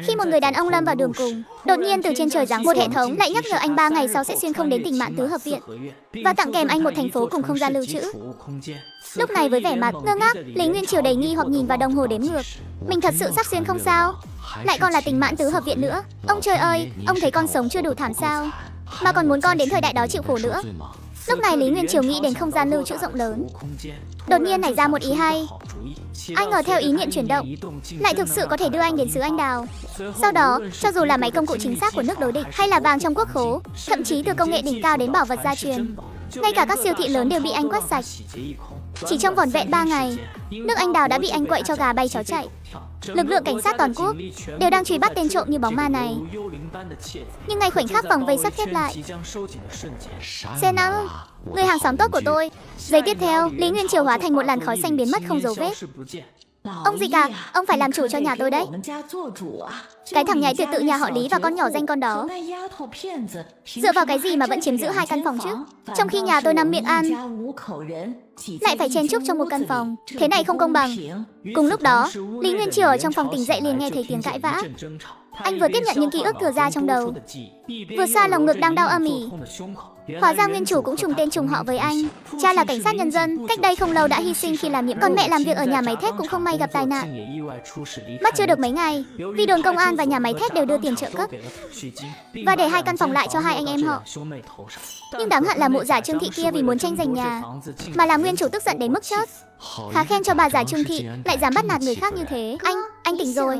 Khi một người đàn ông lâm vào đường cùng, đột nhiên từ trên trời giáng một hệ thống lại nhắc nhở anh 3 ngày sau sẽ xuyên không đến Tình Mãn Tứ Hợp Viện và tặng kèm anh một thành phố cùng không gian lưu trữ. Lúc này với vẻ mặt ngơ ngác, Lý Nguyên Triều đầy nghi hoặc nhìn vào đồng hồ đếm ngược. Mình thật sự sắp xuyên không sao? Lại còn là Tình Mãn Tứ Hợp Viện nữa. Ông trời ơi, ông thấy con sống chưa đủ thảm sao? Mà còn muốn con đến thời đại đó chịu khổ nữa. Lúc này Lý Nguyên Triều nghĩ đến không gian lưu trữ rộng lớn. Đột nhiên nảy ra một ý hay. Anh ngờ theo ý niệm chuyển động, lại thực sự có thể đưa anh đến xứ Anh Đào. Sau đó, cho dù là máy công cụ chính xác của nước đối địch hay là vàng trong quốc khố, thậm chí từ công nghệ đỉnh cao đến bảo vật gia truyền, ngay cả các siêu thị lớn đều bị anh quét sạch. Chỉ trong vỏn vẹn 3 ngày, nước Anh Đào đã bị anh quậy cho gà bay chó chạy. Lực lượng cảnh sát toàn quốc đều đang truy bắt tên trộm như bóng ma này. Nhưng ngay khoảnh khắc vòng vây sắp khép lại, Senna, người hàng xóm tốt của tôi. Giây tiếp theo, Lý Nguyên Triều hóa thành một làn khói xanh biến mất không dấu vết. Ông Dịch à, ông phải làm chủ cho nhà tôi đấy. Cái thằng nhái tuyệt tự nhà họ Lý và con nhỏ danh con đó. Dựa vào cái gì mà vẫn chiếm giữ 2 căn phòng chứ? Trong khi nhà tôi 5 miệng ăn, lại phải chen chúc trong một căn phòng. Thế này không công bằng. Cùng lúc đó, Lý Nguyên Triều ở trong phòng tỉnh dậy liền nghe thấy tiếng cãi vã. Anh vừa tiếp nhận những ký ức thừa ra trong đầu, vừa xa lồng ngực đang đau âm ỉ. Hóa ra nguyên chủ cũng trùng tên trùng họ với anh. Cha là cảnh sát nhân dân, cách đây không lâu đã hy sinh khi làm nhiệm. Còn mẹ làm việc ở nhà máy thép cũng không may gặp tai nạn, mất chưa được mấy ngày, vì đồn công an và nhà máy thép đều đưa tiền trợ cấp và để 2 căn phòng lại cho 2 anh em họ. Nhưng đáng hận là mụ giả Trương Thị kia vì muốn tranh giành nhà mà làm nguyên chủ tức giận đến mức chót. Khá khen cho bà giả Trương Thị, lại dám bắt nạt người khác như thế. Anh tỉnh rồi.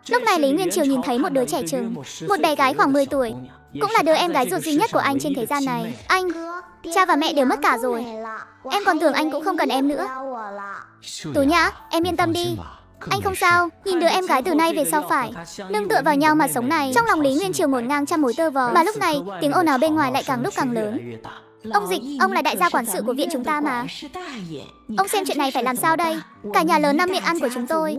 Lúc này Lý Nguyên Triều nhìn thấy một đứa trẻ trừng, một bé gái khoảng 10 tuổi, cũng là đứa em gái ruột duy nhất của anh trên thế gian này. Anh, cha và mẹ đều mất cả rồi. Em còn tưởng anh cũng không cần em nữa. Tú Nhã, em yên tâm đi. Anh không sao, nhìn đứa em gái từ nay về sau phải nương tựa vào nhau mà sống này. Trong lòng Lý Nguyên Triều ngổn ngang trăm mối tơ vò. Mà lúc này, tiếng ồn ào bên ngoài lại càng lúc càng lớn. Ông Dịch, ông là đại gia quản sự của viện chúng ta mà. Ông xem chuyện này phải làm sao đây? Cả nhà lớn 5 miệng ăn của chúng tôi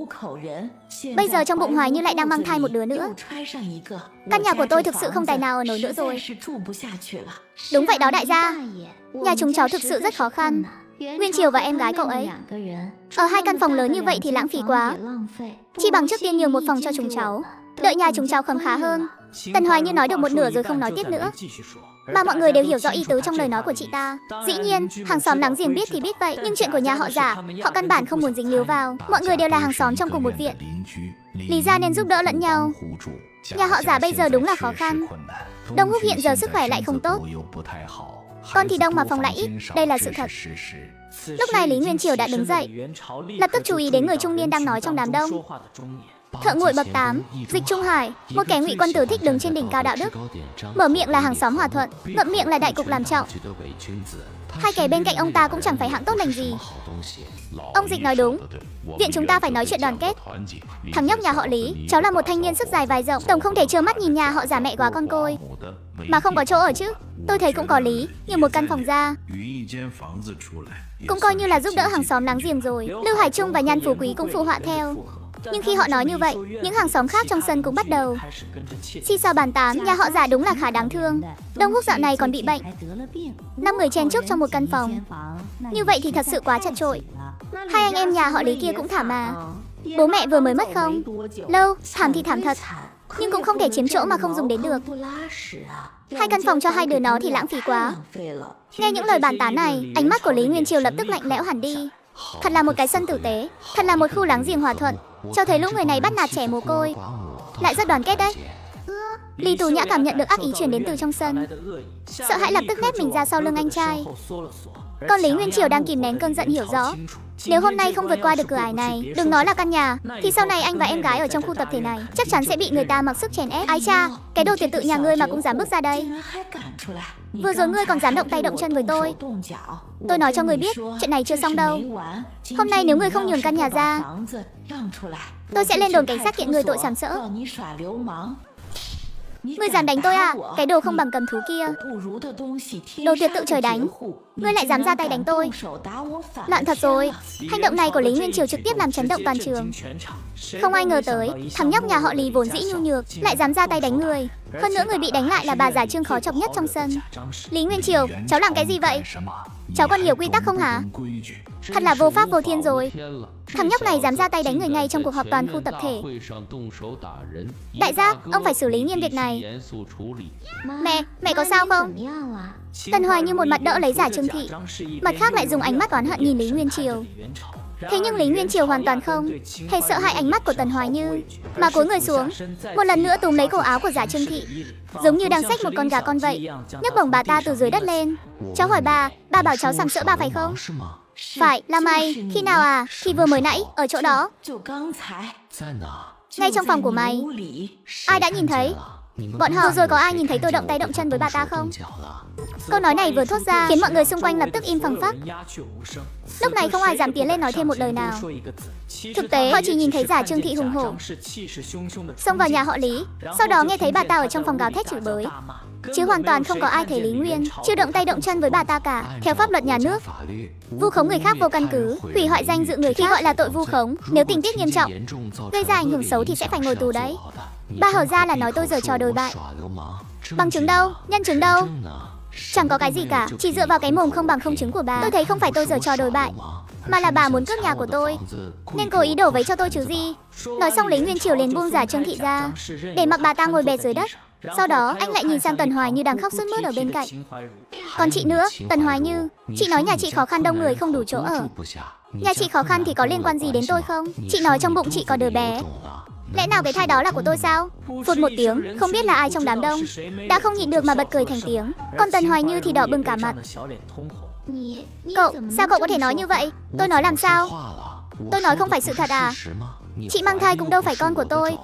bây giờ trong bụng Hoài Như lại đang mang thai một đứa nữa. Căn nhà của tôi thực sự không tài nào ở nổi nữa rồi. Đúng vậy đó đại gia, nhà chúng cháu thực sự rất khó khăn. Nguyên Triều và em gái cậu ấy ở 2 căn phòng lớn như vậy thì lãng phí quá. Chi bằng trước tiên nhường một phòng cho chúng cháu, đợi nhà chúng cháu khấm khá hơn. Tần Hoài Như nói được một nửa rồi không nói tiếp nữa. Mà mọi người đều hiểu rõ ý tứ trong lời nói của chị ta. Dĩ nhiên, hàng xóm láng giềng biết thì biết vậy, nhưng chuyện của nhà họ giả, họ căn bản không muốn dính líu vào. Mọi người đều là hàng xóm trong cùng một viện, lý ra nên giúp đỡ lẫn nhau. Nhà họ giả bây giờ đúng là khó khăn. Đông Húc hiện giờ sức khỏe lại không tốt, con thì đông mà phòng lại ít, đây là sự thật. Lúc này Lý Nguyên Triều đã đứng dậy, lập tức chú ý đến người trung niên đang nói trong đám đông. Thợ nguội bậc 8, Dịch Trung Hải, một kẻ ngụy quân tử thích đứng trên đỉnh cao đạo đức. Mở miệng là hàng xóm hòa thuận, ngậm miệng là đại cục làm trọng. 2 kẻ bên cạnh ông ta cũng chẳng phải hạng tốt lành gì. Ông Dịch nói đúng, viện chúng ta phải nói chuyện đoàn kết. Thằng nhóc nhà họ Lý, cháu là một thanh niên sức dài vai rộng, tổng không thể trơ mắt nhìn nhà họ giả mẹ góa con côi mà không có chỗ ở chứ. Tôi thấy cũng có lý, như một căn phòng ra cũng coi như là giúp đỡ hàng xóm láng giềng rồi. Lưu Hải Trung và Nhan Phú Quý cũng phụ họa theo. Nhưng khi họ nói như vậy, những hàng xóm khác trong sân cũng bắt đầu xì xào bàn tán. Nhà họ giả đúng là khá đáng thương. Đông Húc dạo này còn bị bệnh, 5 người chen chúc trong một căn phòng, như vậy thì thật sự quá chật chội. 2 anh em nhà họ Lý kia cũng thảm mà. Bố mẹ vừa mới mất không lâu, thảm thì thảm thật, nhưng cũng không thể chiếm chỗ mà không dùng đến được. 2 căn phòng cho 2 đứa nó thì lãng phí quá. Nghe những lời bàn tán này, ánh mắt của Lý Nguyên Triều lập tức lạnh lẽo hẳn đi. Thật là một cái sân tử tế, thật là một khu láng giềng hòa thuận, cho thấy lũ người này bắt nạt trẻ mồ côi lại rất đoàn kết đấy. Lý Tú Nhã cảm nhận được ác ý truyền đến từ trong sân, sợ hãi lập tức nép mình ra sau lưng anh trai. Còn Lý Nguyên Triều đang kìm nén cơn giận hiểu rõ, nếu hôm nay không vượt qua được cửa ải này, đừng nói là căn nhà, thì sau này anh và em gái ở trong khu tập thể này chắc chắn sẽ bị người ta mặc sức chèn ép. Ái cha, cái đồ tuyệt tự nhà ngươi mà cũng dám bước ra đây. Vừa rồi ngươi còn dám động tay động chân với tôi. Tôi nói cho ngươi biết, chuyện này chưa xong đâu. Hôm nay nếu ngươi không nhường căn nhà ra, tôi sẽ lên đồn cảnh sát kiện ngươi tội sàm sỡ. Ngươi dám đánh tôi à? Cái đồ không bằng cầm thú kia, đồ tuyệt tự trời đánh, ngươi lại dám ra tay đánh tôi. Loạn thật rồi. Hành động này của Lý Nguyên Triều trực tiếp làm chấn động toàn trường. Không ai ngờ tới, thằng nhóc nhà họ Lý vốn dĩ nhu nhược lại dám ra tay đánh người. Hơn nữa người bị đánh lại là bà giả Trương khó chọc nhất trong sân. Lý Nguyên Triều, cháu làm cái gì vậy? Cháu còn hiểu quy tắc không hả? Thật là vô pháp vô thiên rồi. Thằng nhóc này dám ra tay đánh người ngay trong cuộc họp toàn khu tập thể. Đại gia, ông phải xử lý nghiêm việc này. Mẹ có sao không? Tần Hoài Như một mặt đỡ lấy giả Trương Thị, mặt khác lại dùng ánh mắt oán hận nhìn Lý Nguyên Triều. Thế nhưng Lý Nguyên Triều hoàn toàn không hề sợ hãi ánh mắt của Tần Hoài Như, mà cúi người xuống, một lần nữa túm lấy cổ áo của giả Trương Thị, giống như đang xách một con gà con vậy, nhấc bổng bà ta từ dưới đất lên. Cháu hỏi ba bảo cháu sắm sỡ bà phải không? Phải, là mày. Khi nào à? Thì vừa mới nãy, ở chỗ đó. Ngay trong phòng của mày. Ai đã nhìn thấy? Bọn họ rồi có ai nhìn thấy tôi động tay động chân với bà ta không? Câu nói này vừa thốt ra khiến mọi người xung quanh lập tức im phăng phắc. Lúc này không ai dám tiến lên nói thêm một lời nào. Thực tế họ chỉ nhìn thấy giả Trương Thị hùng hổ xông vào nhà họ Lý, sau đó nghe thấy bà ta ở trong phòng gào thét chửi bới, chứ hoàn toàn không có ai thấy Lý Nguyên chưa động tay động chân với bà ta cả. Theo pháp luật nhà nước, vu khống người khác vô căn cứ, hủy hoại danh dự người khác gọi là tội vu khống. Nếu tình tiết nghiêm trọng, gây ra ảnh hưởng xấu thì sẽ phải ngồi tù đấy. Ba hở ra là nói tôi giở trò đồi bại. Bằng chứng đâu? Nhân chứng đâu? Chẳng có cái gì cả, chỉ dựa vào cái mồm không bằng không chứng của bà. Tôi thấy không phải tôi giở trò đồi bại, mà là bà muốn cướp nhà của tôi, nên cố ý đổ vấy cho tôi chứ gì. Nói xong Lý Nguyên Triều liền buông giả Trương Thị ra, để mặc bà ta ngồi bệt dưới đất. Sau đó anh lại nhìn sang Tần Hoài Như đang khóc sướt mướt ở bên cạnh. Còn chị nữa, Tần Hoài Như, chị nói nhà chị khó khăn đông người không đủ chỗ ở. Nhà chị khó khăn thì có liên quan gì đến tôi không? Chị nói trong bụng chị có đứa bé, lẽ nào cái thai đó là của tôi sao? Phụt một tiếng, không biết là ai trong đám đông đã không nhịn được mà bật cười thành tiếng. Còn Tần Hoài Như thì đỏ bừng cả mặt. Sao cậu có thể nói như vậy? Tôi nói làm sao? Tôi nói không phải sự thật à? Chị mang thai cũng đâu phải con của tôi.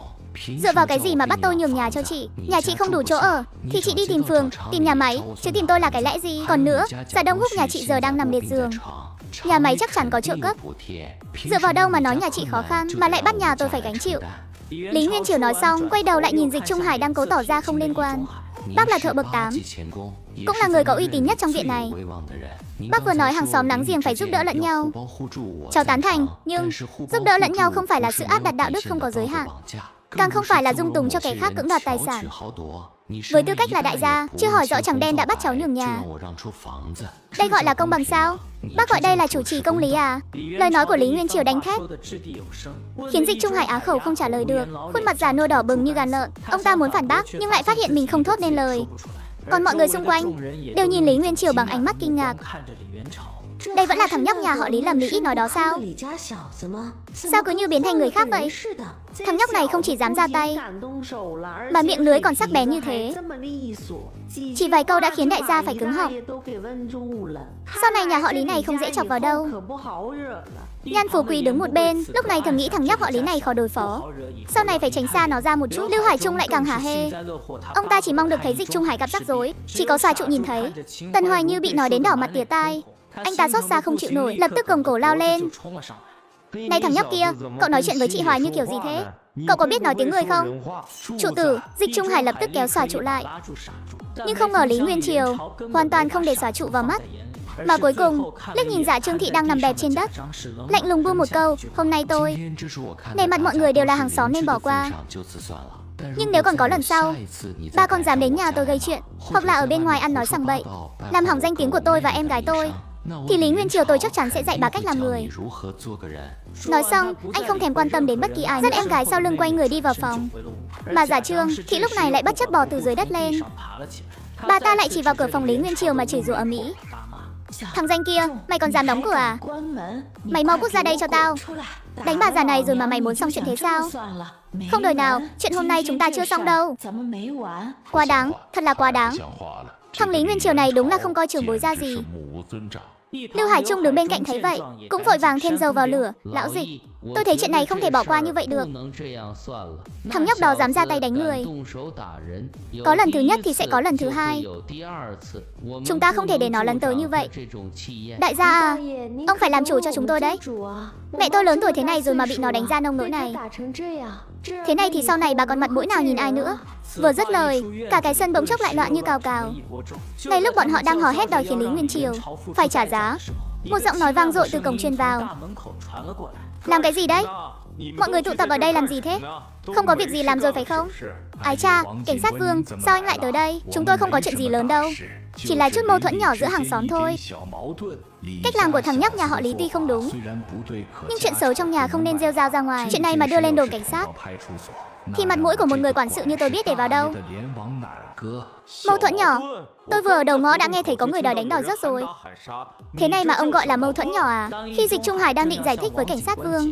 Dựa vào cái gì mà bắt tôi nhường nhà cho chị? Nhà chị không đủ chỗ ở thì chị đi tìm phường, tìm nhà máy, chứ tìm tôi là cái lẽ gì? Còn nữa, Dạ Đông Húc nhà chị giờ đang nằm liệt giường, nhà máy chắc chắn có trợ cấp. Dựa vào đâu mà nói nhà chị khó khăn mà lại bắt nhà tôi phải gánh chịu? Lý Nguyên Triều nói xong quay đầu lại nhìn Dịch Trung Hải đang cố tỏ ra không liên quan. Bác là thợ bậc 8, cũng là người có uy tín nhất trong viện này. Bác vừa nói hàng xóm láng giềng phải giúp đỡ lẫn nhau. Cháu tán thành, nhưng giúp đỡ lẫn nhau không phải là sự áp đặt đạo đức không có giới hạn, càng không phải là dung túng cho kẻ khác cưỡng đoạt tài sản. Với tư cách là đại gia, chưa hỏi rõ chẳng đen đã bắt cháu nhường nhà. Đây gọi là công bằng sao? Bác gọi đây là chủ trì công lý à? Lời nói của Lý Nguyên Triều đánh thét, khiến Dịch Trung Hải á khẩu không trả lời được, khuôn mặt già nua đỏ bừng như gan lợn. Ông ta muốn phản bác nhưng lại phát hiện mình không thốt nên lời. Còn mọi người xung quanh đều nhìn Lý Nguyên Triều bằng ánh mắt kinh ngạc. Đây vẫn là thằng nhóc nhà họ Lý lầm Lý ít nói đó sao? Sao cứ như biến thành người khác vậy? Thằng nhóc này không chỉ dám ra tay, mà miệng lưới còn sắc bén như thế. Chỉ vài câu đã khiến đại gia phải cứng họng. Sau này nhà họ Lý này không dễ chọc vào đâu. Nhan Phú Quý đứng một bên, lúc này thầm nghĩ thằng nhóc họ Lý này khó đối phó, sau này phải tránh xa nó ra một chút. Lưu Hải Trung lại càng hả hê. Ông ta chỉ mong được thấy Dịch Trung Hải gặp rắc rối, chỉ có xà trụ nhìn thấy. Tần Hoài Như bị nói đến đỏ mặt tía tai, anh ta xót xa không chịu nổi, lập tức gồng cổ lao lên. Này thằng nhóc kia, cậu nói chuyện với chị Hoài Như kiểu gì thế? Cậu có biết nói tiếng người không? Trụ tử, Dịch Trung Hải lập tức kéo xòa trụ lại. Nhưng không ngờ Lý Nguyên Triều hoàn toàn không để xòa trụ vào mắt, mà cuối cùng liếc nhìn Dạ Trương Thị đang nằm bẹp trên đất, lạnh lùng buông một câu: hôm nay tôi nể mặt mọi người đều là hàng xóm nên bỏ qua, nhưng nếu còn có lần sau ba con dám đến nhà tôi gây chuyện, hoặc là ở bên ngoài ăn nói sằng bậy, làm hỏng danh tiếng của tôi và em gái tôi, thì Lý Nguyên Triều tôi chắc chắn sẽ dạy bà cách làm người. Nói xong, anh không thèm quan tâm đến bất kỳ ai, dắt em gái sau lưng quay người đi vào phòng. Mà Giả Trương thì lúc này lại bất chấp bò từ dưới đất lên. Bà ta lại chỉ vào cửa phòng Lý Nguyên Triều mà chửi rủa ầm ĩ. Thằng danh kia, mày còn dám đóng cửa à? Mày mau cút ra đây cho tao. Đánh bà già này rồi mà mày muốn xong chuyện thế sao? Không đời nào, chuyện hôm nay chúng ta chưa xong đâu. Quá đáng, thật là quá đáng. Thằng Lý Nguyên Triều này đúng là không coi trưởng bối ra gì. Lưu Hải Trung đứng bên cạnh thấy vậy, cũng vội vàng thêm dầu vào lửa. Lão Dịch, tôi thấy chuyện này không thể bỏ qua như vậy được. Thằng nhóc đó dám ra tay đánh người, có lần thứ nhất thì sẽ có lần thứ hai. Chúng ta không thể để nó lấn tới như vậy. Đại gia à, ông phải làm chủ cho chúng tôi đấy. Mẹ tôi lớn tuổi thế này rồi mà bị nó đánh ra nông nỗi này. Thế này thì sau này bà còn mặt mũi nào nhìn ai nữa? Vừa dứt lời, cả cái sân bỗng chốc lại loạn như cào cào. Ngay lúc bọn họ đang hò hét đòi khiến Lý Nguyên Triều phải trả giá, một giọng nói vang dội từ cổng truyền vào. Làm cái gì đấy? Mọi người tụ tập ở đây làm gì thế? Không có việc gì làm rồi phải không? Ái cha, cảnh sát Vương, sao anh lại tới đây? Chúng tôi không có chuyện gì lớn đâu. Chỉ là chút mâu thuẫn nhỏ giữa hàng xóm thôi. Cách làm của thằng nhóc nhà họ Lý tuy không đúng, nhưng chuyện xấu trong nhà không nên rêu rao ra ngoài. Chuyện này mà đưa lên đồn cảnh sát thì mặt mũi của một người quản sự như tôi biết để vào đâu. Mâu thuẫn nhỏ? Tôi vừa ở đầu ngõ đã nghe thấy có người đòi đánh đòi rước rồi. Thế này mà ông gọi là mâu thuẫn nhỏ à? Khi Dịch Trung Hải đang định giải thích với cảnh sát Vương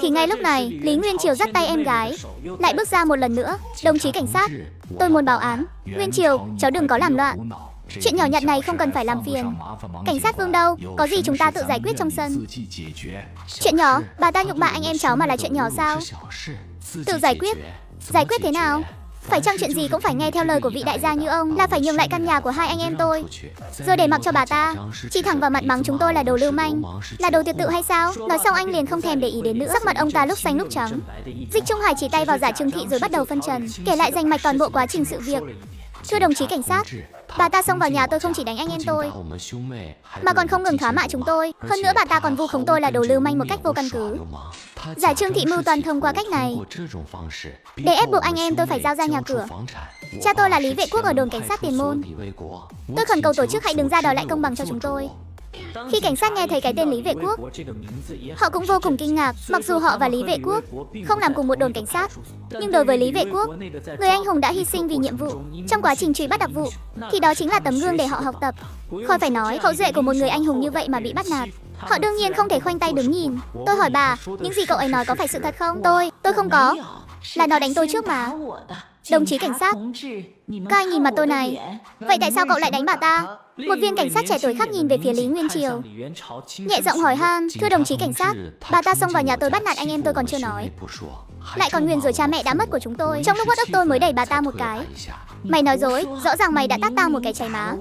thì ngay lúc này Lý Nguyên Triều dắt tay em gái lại bước ra một lần nữa. Đồng chí cảnh sát, tôi muốn báo án. Nguyên Triều, cháu đừng có làm loạn. Chuyện nhỏ nhặt này không cần phải làm phiền. Cảnh sát Vương đâu? Có gì chúng ta tự giải quyết trong sân. Chuyện nhỏ? Bà ta nhục mạ anh em cháu mà là chuyện nhỏ sao? Tự giải quyết? Giải quyết thế nào? Phải chăng chuyện gì cũng phải nghe theo lời của vị đại gia như ông, là phải nhường lại căn nhà của hai anh em tôi, rồi để mặc cho bà ta chỉ thẳng vào mặt mắng chúng tôi là đồ lưu manh, là đồ tuyệt tự hay sao? Nói xong anh liền không thèm để ý đến nữa. Sắc mặt ông ta lúc xanh lúc trắng. Dịch Trung Hải chỉ tay vào Giả Trương Thị rồi bắt đầu phân trần, kể lại rành mạch toàn bộ quá trình sự việc. Thưa đồng chí cảnh sát, bà ta xông vào nhà tôi không chỉ đánh anh em tôi mà còn không ngừng thá mạ chúng tôi. Hơn nữa bà ta còn vu khống tôi là đồ lưu manh một cách vô căn cứ. Giả Trương Thị mưu toàn thông qua cách này để ép buộc anh em tôi phải giao ra nhà cửa. Cha tôi là Lý Vệ Quốc ở đồn cảnh sát Tiền Môn. Tôi khẩn cầu tổ chức hãy đứng ra đòi lại công bằng cho chúng tôi. Khi cảnh sát nghe thấy cái tên Lý Vệ Quốc, họ cũng vô cùng kinh ngạc. Mặc dù họ và Lý Vệ Quốc không làm cùng một đồn cảnh sát, nhưng đối với Lý Vệ Quốc, người anh hùng đã hy sinh vì nhiệm vụ trong quá trình truy bắt đặc vụ, thì đó chính là tấm gương để họ học tập. Khỏi phải nói, hậu duệ của một người anh hùng như vậy mà bị bắt nạt, họ đương nhiên không thể khoanh tay đứng nhìn. Tôi hỏi bà, những gì cậu ấy nói có phải sự thật không? Tôi không có. Là nó đánh tôi trước mà. Đồng chí cảnh sát, các anh nhìn mặt tôi này. Vậy tại sao cậu lại đánh bà ta? Một viên cảnh sát trẻ tuổi khác nhìn về phía Lý Nguyên Triều, nhẹ giọng hỏi han. Thưa đồng chí cảnh sát, bà ta xông vào nhà tôi bắt nạt anh em tôi còn chưa nói, lại còn nguyền rủa cha mẹ đã mất của chúng tôi. Trong lúc uất ức tôi mới đẩy bà ta một cái. Mày nói dối, rõ ràng mày đã tát tao một cái cháy má.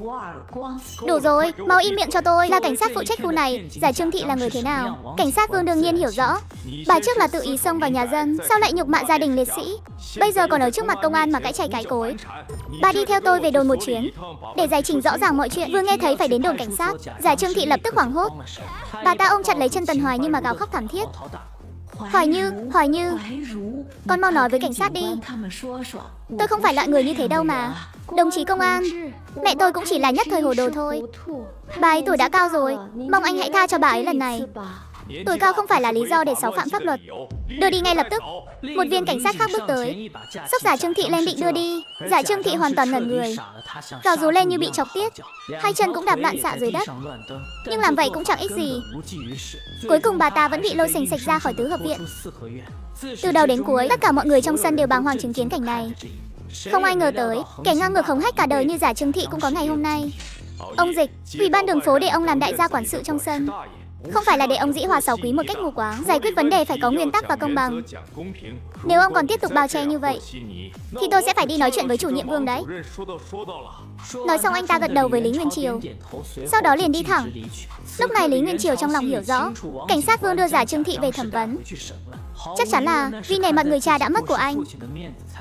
Đủ rồi, mau im miệng cho tôi. Là cảnh sát phụ trách khu này, Giả Trương Thị là người thế nào? Cảnh sát Vương đương nhiên hiểu rõ. Bà trước là tự ý xông vào nhà dân, sau lại nhục mạ gia đình liệt sĩ, bây giờ còn ở trước mặt công an mà cãi chày cái cối. Bà đi theo tôi về đồn một chuyến để giải trình rõ ràng mọi chuyện. Vừa nghe thấy phải đến đồn cảnh sát, Giả Trương Thị lập tức hoảng hốt. Bà ta ôm chặt lấy chân Tần Hoài Như mà gào khóc thảm thiết. Hoài Như, con mau nói với cảnh sát đi. Tôi không phải loại người như thế đâu mà. Đồng chí công an, mẹ tôi cũng chỉ là nhất thời hồ đồ thôi. Bà ấy tuổi đã cao rồi, mong anh hãy tha cho bà ấy lần này. Tuổi cao không phải là lý do để xáo phạm pháp luật. Đưa đi ngay lập tức. Một viên cảnh sát khác bước tới, xốc Giả Trương Thị lên định đưa đi. Giả Trương Thị hoàn toàn ngẩn người, gào rú lên như bị chọc tiết, hai chân cũng đạp loạn xạ dưới đất. Nhưng làm vậy cũng chẳng ích gì. Cuối cùng bà ta vẫn bị lôi xềnh xệch ra khỏi tứ hợp viện. Từ đầu đến cuối, tất cả mọi người trong sân đều bàng hoàng chứng kiến cảnh này. Không ai ngờ tới, kẻ ngang ngược hống hách cả đời như Giả Trương Thị cũng có ngày hôm nay. Ông Dịch, ủy ban đường phố để ông làm đại gia quản sự trong sân, không phải là để ông dĩ hòa xảo quý một cách mù quáng. Giải quyết vấn đề phải có nguyên tắc và công bằng. Nếu ông còn tiếp tục bao che như vậy thì tôi sẽ phải đi nói chuyện với chủ nhiệm Vương đấy. Nói xong anh ta gật đầu với Lý Nguyên Triều, sau đó liền đi thẳng. Lúc này Lý Nguyên Triều trong lòng hiểu rõ, cảnh sát Vương đưa Giả Trương Thị về thẩm vấn chắc chắn là vì nể mặt người cha đã mất của anh,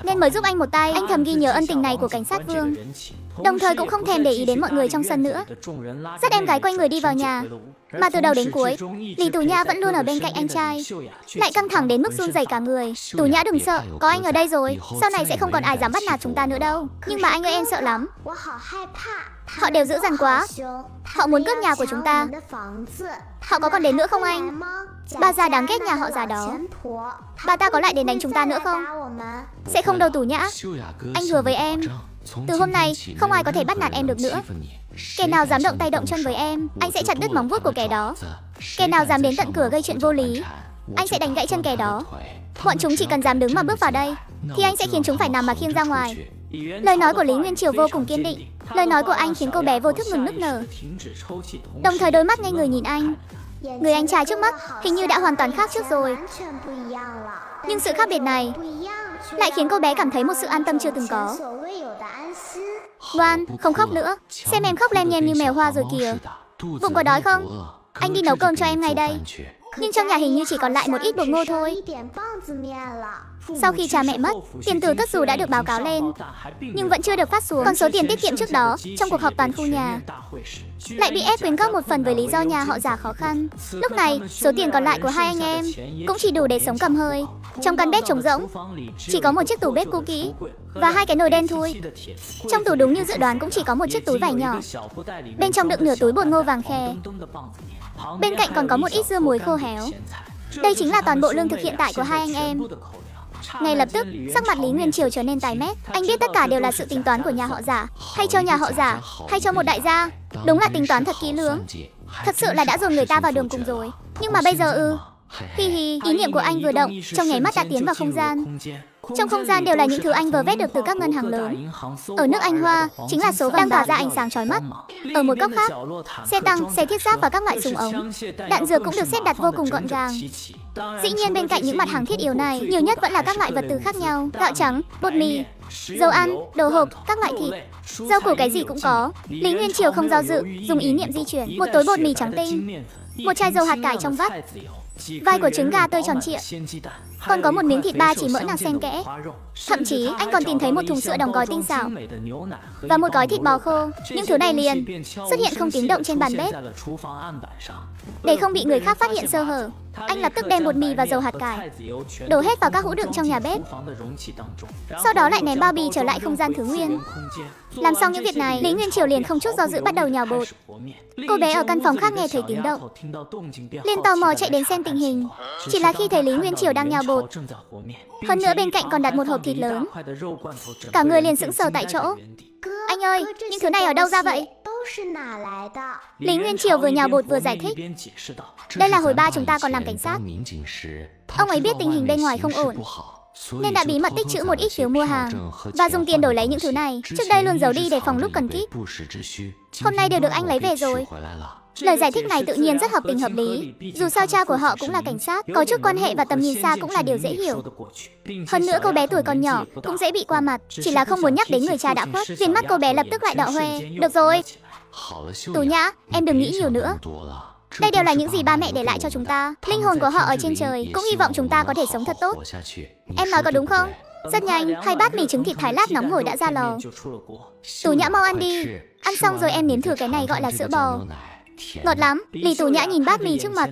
nên mới giúp anh một tay. Anh thầm ghi nhớ ân tình này của cảnh sát Vương, đồng thời cũng không thèm để ý đến mọi người trong sân nữa, dắt em gái quay người đi vào nhà. Mà từ đầu đến cuối, Lý Tú Nhã vẫn luôn ở bên cạnh anh trai, lại căng thẳng đến mức run rẩy cả người. Tú Nhã đừng sợ, có anh ở đây rồi, sau này sẽ không còn ai dám bắt nạt chúng ta nữa đâu. Nhưng mà anh ơi, em sợ lắm. Họ đều dữ dằn quá, họ muốn cướp nhà của chúng ta. Họ có còn đến nữa không anh? Bà già đáng ghét nhà họ già đó, bà ta có lại đến đánh chúng ta nữa không? Sẽ không đâu Tú Nhã, anh hứa với em, từ hôm nay không ai có thể bắt nạt em được nữa. Kẻ nào dám động tay động chân với em, anh sẽ chặt đứt móng vuốt của kẻ đó. Kẻ nào dám đến tận cửa gây chuyện vô lý, anh sẽ đánh gãy chân kẻ đó. Bọn chúng chỉ cần dám đứng mà bước vào đây thì anh sẽ khiến chúng phải nằm mà khiêng ra ngoài. Lời nói của Lý Nguyên Triều vô cùng kiên định. Lời nói của anh khiến cô bé vô thức ngừng nức nở, đồng thời đôi mắt ngây người nhìn anh. Người anh trai trước mắt hình như đã hoàn toàn khác trước rồi. Nhưng sự khác biệt này lại khiến cô bé cảm thấy một sự an tâm chưa từng có. Ngoan, không khóc nữa. Xem em khóc lem nhem như mèo hoa rồi kìa. Bụng có đói không? Anh đi nấu cơm cho em ngay đây. nhưng trong nhà hình như chỉ còn lại một ít bột ngô thôi. Sau khi cha mẹ mất, tiền từ tất dù đã được báo cáo lên, nhưng vẫn chưa được phát xuống. Còn số tiền tiết kiệm trước đó, trong cuộc họp toàn khu nhà, lại bị ép quyên góp một phần với lý do nhà họ Giả khó khăn. Lúc này, số tiền còn lại của hai anh em cũng chỉ đủ để sống cầm hơi. Trong căn bếp trống rỗng, chỉ có một chiếc tủ bếp cũ kỹ và hai cái nồi đen thui. Trong tủ đúng như dự đoán cũng chỉ có một chiếc túi vải nhỏ, bên trong đựng nửa túi bột ngô vàng khè. Bên cạnh còn có một ít dưa muối khô héo. Đây chính là toàn bộ lương thực hiện tại của hai anh em. Ngay lập tức, sắc mặt Lý Nguyên Triều trở nên tái mét. Anh biết tất cả đều là sự tính toán của nhà họ Giả, hay cho nhà họ Giả, hay cho một đại gia. Đúng là tính toán thật kỹ lưỡng. Thật sự là đã dồn người ta vào đường cùng rồi. Nhưng mà bây giờ hi hi, ý niệm của anh vừa động, trong nháy mắt đã tiến vào không gian. Trong không gian đều là những thứ anh vơ vét được từ các ngân hàng lớn. Ở nước Anh Hoa, chính là số vàng đang tỏa ra ánh sáng chói mắt. Ở một góc khác, xe tăng, xe thiết giáp và các loại súng ống, đạn dược cũng được xếp đặt vô cùng gọn gàng. Dĩ nhiên bên cạnh những mặt hàng thiết yếu này, nhiều nhất vẫn là các loại vật tư khác nhau: gạo trắng, bột mì, dầu ăn, đồ hộp, các loại thịt, rau củ, cái gì cũng có. Lý Nguyên Triều không do dự, dùng ý niệm di chuyển một túi bột mì trắng tinh, một chai dầu hạt cải trong vắt, vài quả trứng gà tơi tròn trịa, còn có một miếng thịt ba chỉ mỡ nạc xen kẽ. Thậm chí anh còn tìm thấy một thùng sữa đóng gói tinh xảo và một gói thịt bò khô. Những thứ này liền xuất hiện không tiếng động trên bàn bếp. Để không bị người khác phát hiện sơ hở, anh lập tức đem bột mì và dầu hạt cải đổ hết vào các hũ đựng trong nhà bếp. Sau đó lại ném bao bì trở lại không gian thứ nguyên. Làm xong những việc này, Lý Nguyên Triều liền không chút do dự bắt đầu nhào bột. Cô bé ở căn phòng khác nghe thấy tiếng động, liền tò mò chạy đến xem tình hình. Chỉ là khi thấy Lý Nguyên Triều đang nhào bột, hơn nữa bên cạnh còn đặt một hộp thịt lớn, cả người liền sững sờ tại chỗ. Anh ơi, những thứ này ở đâu ra vậy? Lý Nguyên Triều vừa nhào bột vừa giải thích. Đây là hồi ba chúng ta còn làm cảnh sát. Ông ấy biết tình hình bên ngoài không ổn, nên đã bí mật tích trữ một ít phiếu mua hàng và dùng tiền đổi lấy những thứ này. Trước đây luôn giấu đi để phòng lúc cần kíp. Hôm nay đều được anh lấy về rồi. Lời giải thích này tự nhiên rất hợp tình hợp lý. Dù sao cha của họ cũng là cảnh sát, có chút quan hệ và tầm nhìn xa cũng là điều dễ hiểu. Hơn nữa cô bé tuổi còn nhỏ, cũng dễ bị qua mặt. Chỉ là không muốn nhắc đến người cha đã khuất. Viền mắt cô bé lập tức lại đỏ hoe. Được rồi, Tú Nhã, em đừng nghĩ nhiều nữa. Đây đều là những gì ba mẹ để lại cho chúng ta. Linh hồn của họ ở trên trời, cũng hy vọng chúng ta có thể sống thật tốt. Em nói có đúng không? Rất nhanh, 2 bát mì trứng thịt thái lát nóng hổi đã ra lò. Tú Nhã mau ăn đi. Ăn xong rồi em nếm thử cái này gọi là sữa bò. Ngọt lắm. Lý Tú Nhã nhìn bát mì trước mặt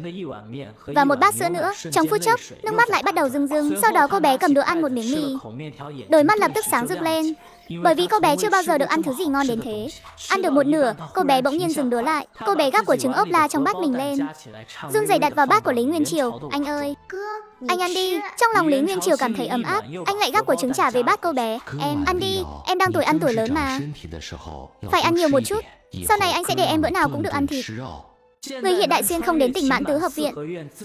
và một bát sữa nữa. Trong phút chốc, nước mắt lại bắt đầu rưng rưng. Sau đó cô bé cầm đũa ăn một miếng mì, đôi mắt lập tức sáng rực lên, bởi vì cô bé chưa bao giờ được ăn thứ gì ngon đến thế. Ăn được một nửa, cô bé bỗng nhiên dừng đũa lại. Cô bé gắp quả trứng ốp la trong bát mình lên, run rẩy đặt vào bát của Lý Nguyên Triều. Anh ơi, anh ăn đi. Trong lòng Lý Nguyên Triều cảm thấy ấm áp. Anh lại gắp quả trứng trả về bát cô bé. Em ăn đi, em đang tuổi ăn tuổi lớn mà, phải ăn nhiều một chút. Sau này anh sẽ để em bữa nào cũng được ăn thịt. Người hiện đại xuyên không đến tỉnh Mãn Tứ Hợp Viện,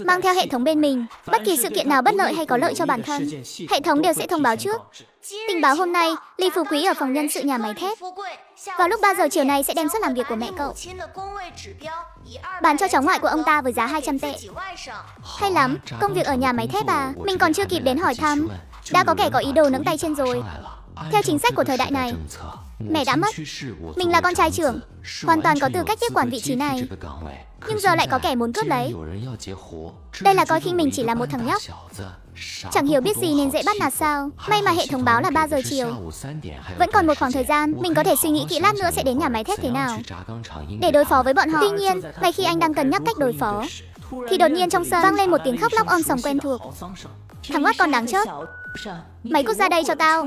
mang theo hệ thống bên mình. Bất kỳ sự kiện nào bất lợi hay có lợi cho bản thân, hệ thống đều sẽ thông báo trước. Tình báo hôm nay, Lý Phú Quý ở phòng nhân sự nhà máy thép, vào lúc 3 giờ chiều nay sẽ đem suất làm việc của mẹ cậu bán cho cháu ngoại của ông ta với giá 200 tệ. Hay lắm, công việc ở nhà máy thép à? Mình còn chưa kịp đến hỏi thăm, đã có kẻ có ý đồ nẫng tay chân rồi. Theo chính sách của thời đại này, mẹ đã mất, mình là con trai trưởng, hoàn toàn có tư cách tiếp quản vị trí này. Nhưng giờ lại có kẻ muốn cướp lấy. Đây là coi khinh mình chỉ là một thằng nhóc, chẳng hiểu biết gì nên dễ bắt nạt sao? May mà hệ thống báo là 3 giờ chiều, vẫn còn một khoảng thời gian, mình có thể suy nghĩ kỹ lát nữa sẽ đến nhà máy thép thế nào để đối phó với bọn họ. Tuy nhiên, ngay khi anh đang cân nhắc cách đối phó, thì đột nhiên trong sân vang lên một tiếng khóc lóc om sòm quen thuộc. Thằng ngoắt con đáng chết, mày cút ra đây cho tao,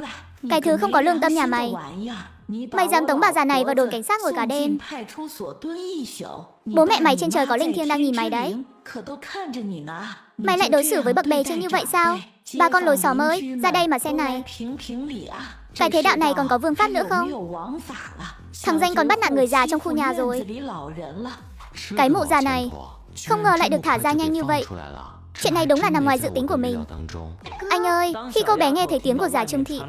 cái thứ không có lương tâm nhà mày. Mày dám tống bà già này vào đồn cảnh sát ngồi cả đêm. Bố mẹ mày trên trời có linh thiêng đang nhìn mày đấy. Mày lại đối xử với bậc bề trên như vậy sao? Bà con lối xóm ơi, ra đây mà xem này. Cái thế đạo này còn có vương pháp nữa không? Thằng danh còn bắt nạt người già trong khu nhà rồi. Cái mụ già này, không ngờ lại được thả ra nhanh như vậy. Chuyện này đúng là nằm ngoài dự tính của mình. Anh ơi, khi cô bé nghe thấy tiếng của già Trương Thị,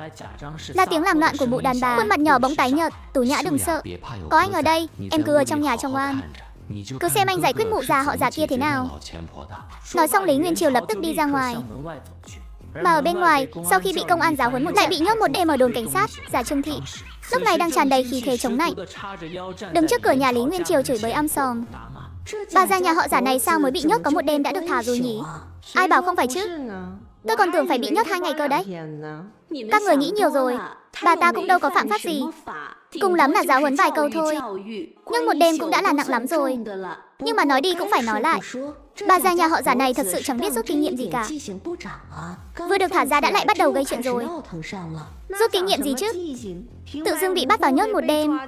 là tiếng làm loạn của mụ đàn bà, khuôn mặt nhỏ bỗng tái nhợt. Tú Nhã đừng sợ, có anh ở đây, em cứ ở trong nhà cho ngoan. Cứ xem anh giải quyết mụ già họ già kia thế nào. Nói xong Lý Nguyên Triều lập tức đi ra ngoài. Mà ở bên ngoài, sau khi bị công an giáo huấn một lại bị nhốt một đêm ở đồn cảnh sát, già Trương Thị lúc này đang tràn đầy khí thế chống nạnh, đứng trước cửa nhà Lý Nguyên Triều chửi bới om sòm. Bà già nhà họ Giả này sao mới bị nhốt có một đêm đã được thả rồi nhỉ? Ai bảo không phải chứ? Tôi còn tưởng phải bị nhốt 2 ngày cơ đấy. Các người nghĩ nhiều rồi. Bà ta cũng đâu có phạm pháp gì. Cùng lắm là giáo huấn vài câu thôi. Nhưng một đêm cũng đã là nặng lắm rồi. Nhưng mà nói đi cũng phải nói lại. Bà già nhà họ Giả này thật sự chẳng biết rút kinh nghiệm gì cả. Vừa được thả ra đã lại bắt đầu gây chuyện rồi. Rút kinh nghiệm gì chứ? Tự dưng bị bắt vào nhốt một đêm.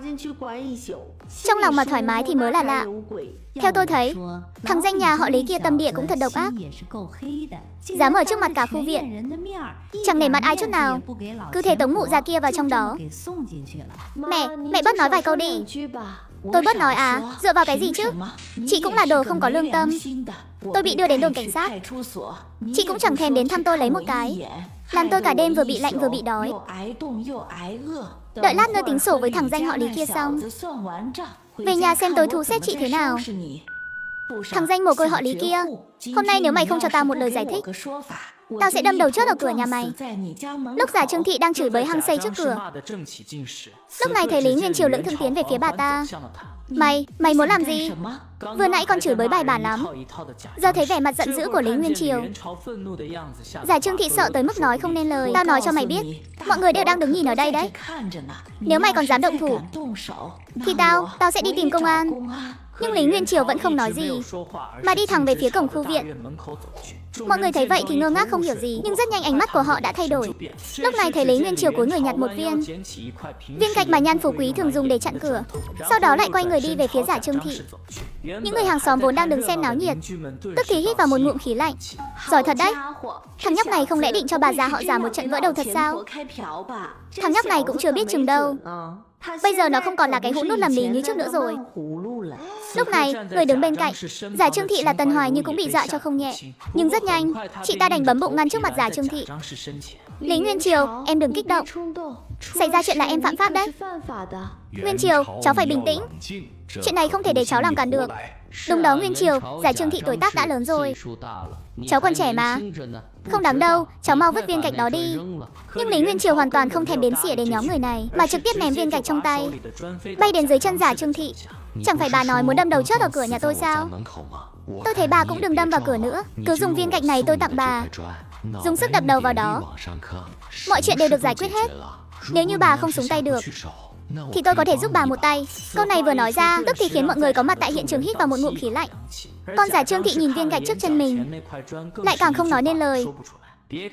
Trong lòng mà thoải mái thì mới là lạ. Theo tôi thấy, thằng danh nhà họ Lý kia tâm địa cũng thật độc ác. Dám ở trước mặt cả khu viện, chẳng nể mặt ai chút nào, cứ thế tống mụ già kia vào trong đó. Mẹ bớt nói vài câu đi. Tôi bớt nói à? Dựa vào cái gì chứ? Chị cũng là đồ không có lương tâm. Tôi bị đưa đến đồn cảnh sát, chị cũng chẳng thèm đến thăm tôi lấy một cái, làm tôi cả đêm vừa bị lạnh vừa bị đói. Đợi lát nữa tính sổ với thằng danh họ Lý kia xong, về nhà xem tôi thu xếp chị thế nào. Thằng danh mồ côi họ Lý kia, hôm nay nếu mày không cho tao một lời giải thích, tao sẽ đâm đầu chốt ở cửa nhà mày. Lúc Giả Trương Thị đang chửi bới hăng say trước cửa, lúc này thấy Lý Nguyên Triều lững thững tiến về phía bà ta. Mày muốn làm gì? Vừa nãy con chửi bới bài bản lắm. Giờ thấy vẻ mặt giận dữ của Lý Nguyên Triều, Giả Trương Thị sợ tới mức nói không nên lời. Tao nói cho mày biết, mọi người đều đang đứng nhìn ở đây đấy. Nếu mày còn dám động thủ thì tao sẽ đi tìm công an. Nhưng Lý Nguyên Triều vẫn không nói gì, mà đi thẳng về phía cổng khu viện. Mọi người thấy vậy thì ngơ ngác không hiểu gì, nhưng rất nhanh ánh mắt của họ đã thay đổi. Lúc này thấy Lý Nguyên Triều cúi người nhặt một viên gạch mà Nhan Phú Quý thường dùng để chặn cửa, sau đó lại quay người đi về phía Giả Trương Thị. Những người hàng xóm vốn đang đứng xem náo nhiệt, tức thì hít vào một ngụm khí lạnh. Giỏi thật đấy, thằng nhóc này không lẽ định cho bà già họ Giả một trận vỡ đầu thật sao? Thằng nhóc này cũng chưa biết chừng đâu. Bây giờ nó không còn là cái hũ nút lầm lì như trước nữa rồi. Lúc này, người đứng bên cạnh Giả Trương Thị là Tần Hoài Như cũng bị dọa cho không nhẹ. Nhưng rất nhanh, chị ta đành bấm bụng ngăn trước mặt Giả Trương Thị. Lý Nguyên Triều, em đừng kích động. Xảy ra chuyện là em phạm pháp đấy. Nguyên Triều, cháu phải bình tĩnh. Chuyện này không thể để cháu làm cản được. Đúng đó Nguyên Triều, Giả Trương Thị tuổi tác đã lớn rồi. Cháu còn trẻ mà. Không đáng đâu, cháu mau vứt viên gạch đó đi. Nhưng Lý Nguyên Triều hoàn toàn không thèm đếm xỉa đến nhóm người này, mà trực tiếp ném viên gạch trong tay bay đến dưới chân Giả Trương Thị. Chẳng phải bà nói muốn đâm đầu chốt ở cửa nhà tôi sao? Tôi thấy bà cũng đừng đâm vào cửa nữa, cứ dùng viên gạch này tôi tặng bà, dùng sức đập đầu vào đó. Mọi chuyện đều được giải quyết hết. Nếu như bà không xuống tay được thì tôi có thể giúp bà một tay. Câu này vừa nói ra, tức thì khiến mọi người có mặt tại hiện trường hít vào một ngụm khí lạnh. Con Giả Trương Thị nhìn viên gạch trước chân mình, lại càng không nói nên lời.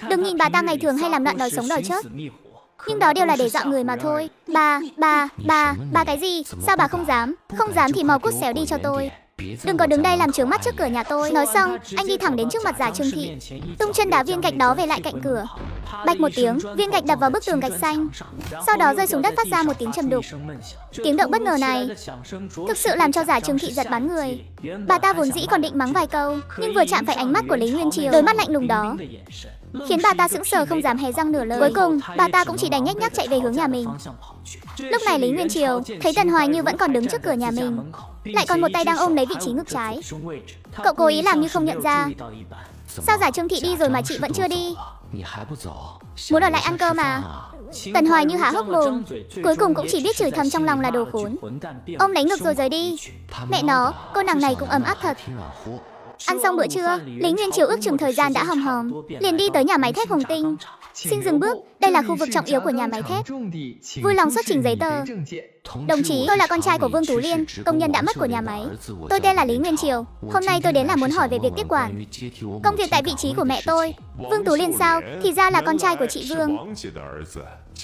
Đừng nhìn bà ta ngày thường hay làm loạn đòi sống đòi chết, nhưng đó đều là để dọa người mà thôi. Bà cái gì? Sao bà không dám? Không dám thì mau cút xéo đi cho tôi. Đừng có đứng đây làm chướng mắt trước cửa nhà tôi. Nói xong, anh đi thẳng đến trước mặt Giả Trương Thị, tung chân đá viên gạch đó về lại cạnh cửa. Bạch một tiếng, viên gạch đập vào bức tường gạch xanh, sau đó rơi xuống đất phát ra một tiếng trầm đục. Tiếng động bất ngờ này thực sự làm cho Giả Trương Thị giật bắn người. Bà ta vốn dĩ còn định mắng vài câu, nhưng vừa chạm phải ánh mắt của Lý Nguyên Triều, đôi mắt lạnh lùng đó khiến bà ta sững sờ không dám hé răng nửa lời. Cuối cùng, bà ta cũng chỉ đành nhếch nhác chạy về hướng nhà mình. Lúc này Lý Nguyên Triều thấy Tần Hoài Như vẫn còn đứng trước cửa nhà mình, lại còn một tay đang ôm lấy vị trí ngực trái. Cậu cố ý làm như không nhận ra. Sao Giả Trương Thị đi rồi mà chị vẫn chưa đi? Muốn ở lại ăn cơm mà. Tần Hoài Như há hốc mồm, cuối cùng cũng chỉ biết chửi thầm trong lòng là đồ khốn. Ôm lấy ngực rồi rời đi. Mẹ nó, cô nàng này cũng ấm áp thật. Ăn xong bữa trưa, Lý Nguyên Triều ước chừng thời gian đã hòm hòm, liền đi tới nhà máy thép Hồng Tinh. Xin dừng bước, đây là khu vực trọng yếu của nhà máy thép. Vui lòng xuất trình giấy tờ. Đồng chí, tôi là con trai của Vương Tú Liên, công nhân đã mất của nhà máy. Tôi tên là Lý Nguyên Triều. Hôm nay tôi đến là muốn hỏi về việc tiếp quản công việc tại vị trí của mẹ tôi. Vương Tú Liên sao? Thì ra là con trai của chị Vương.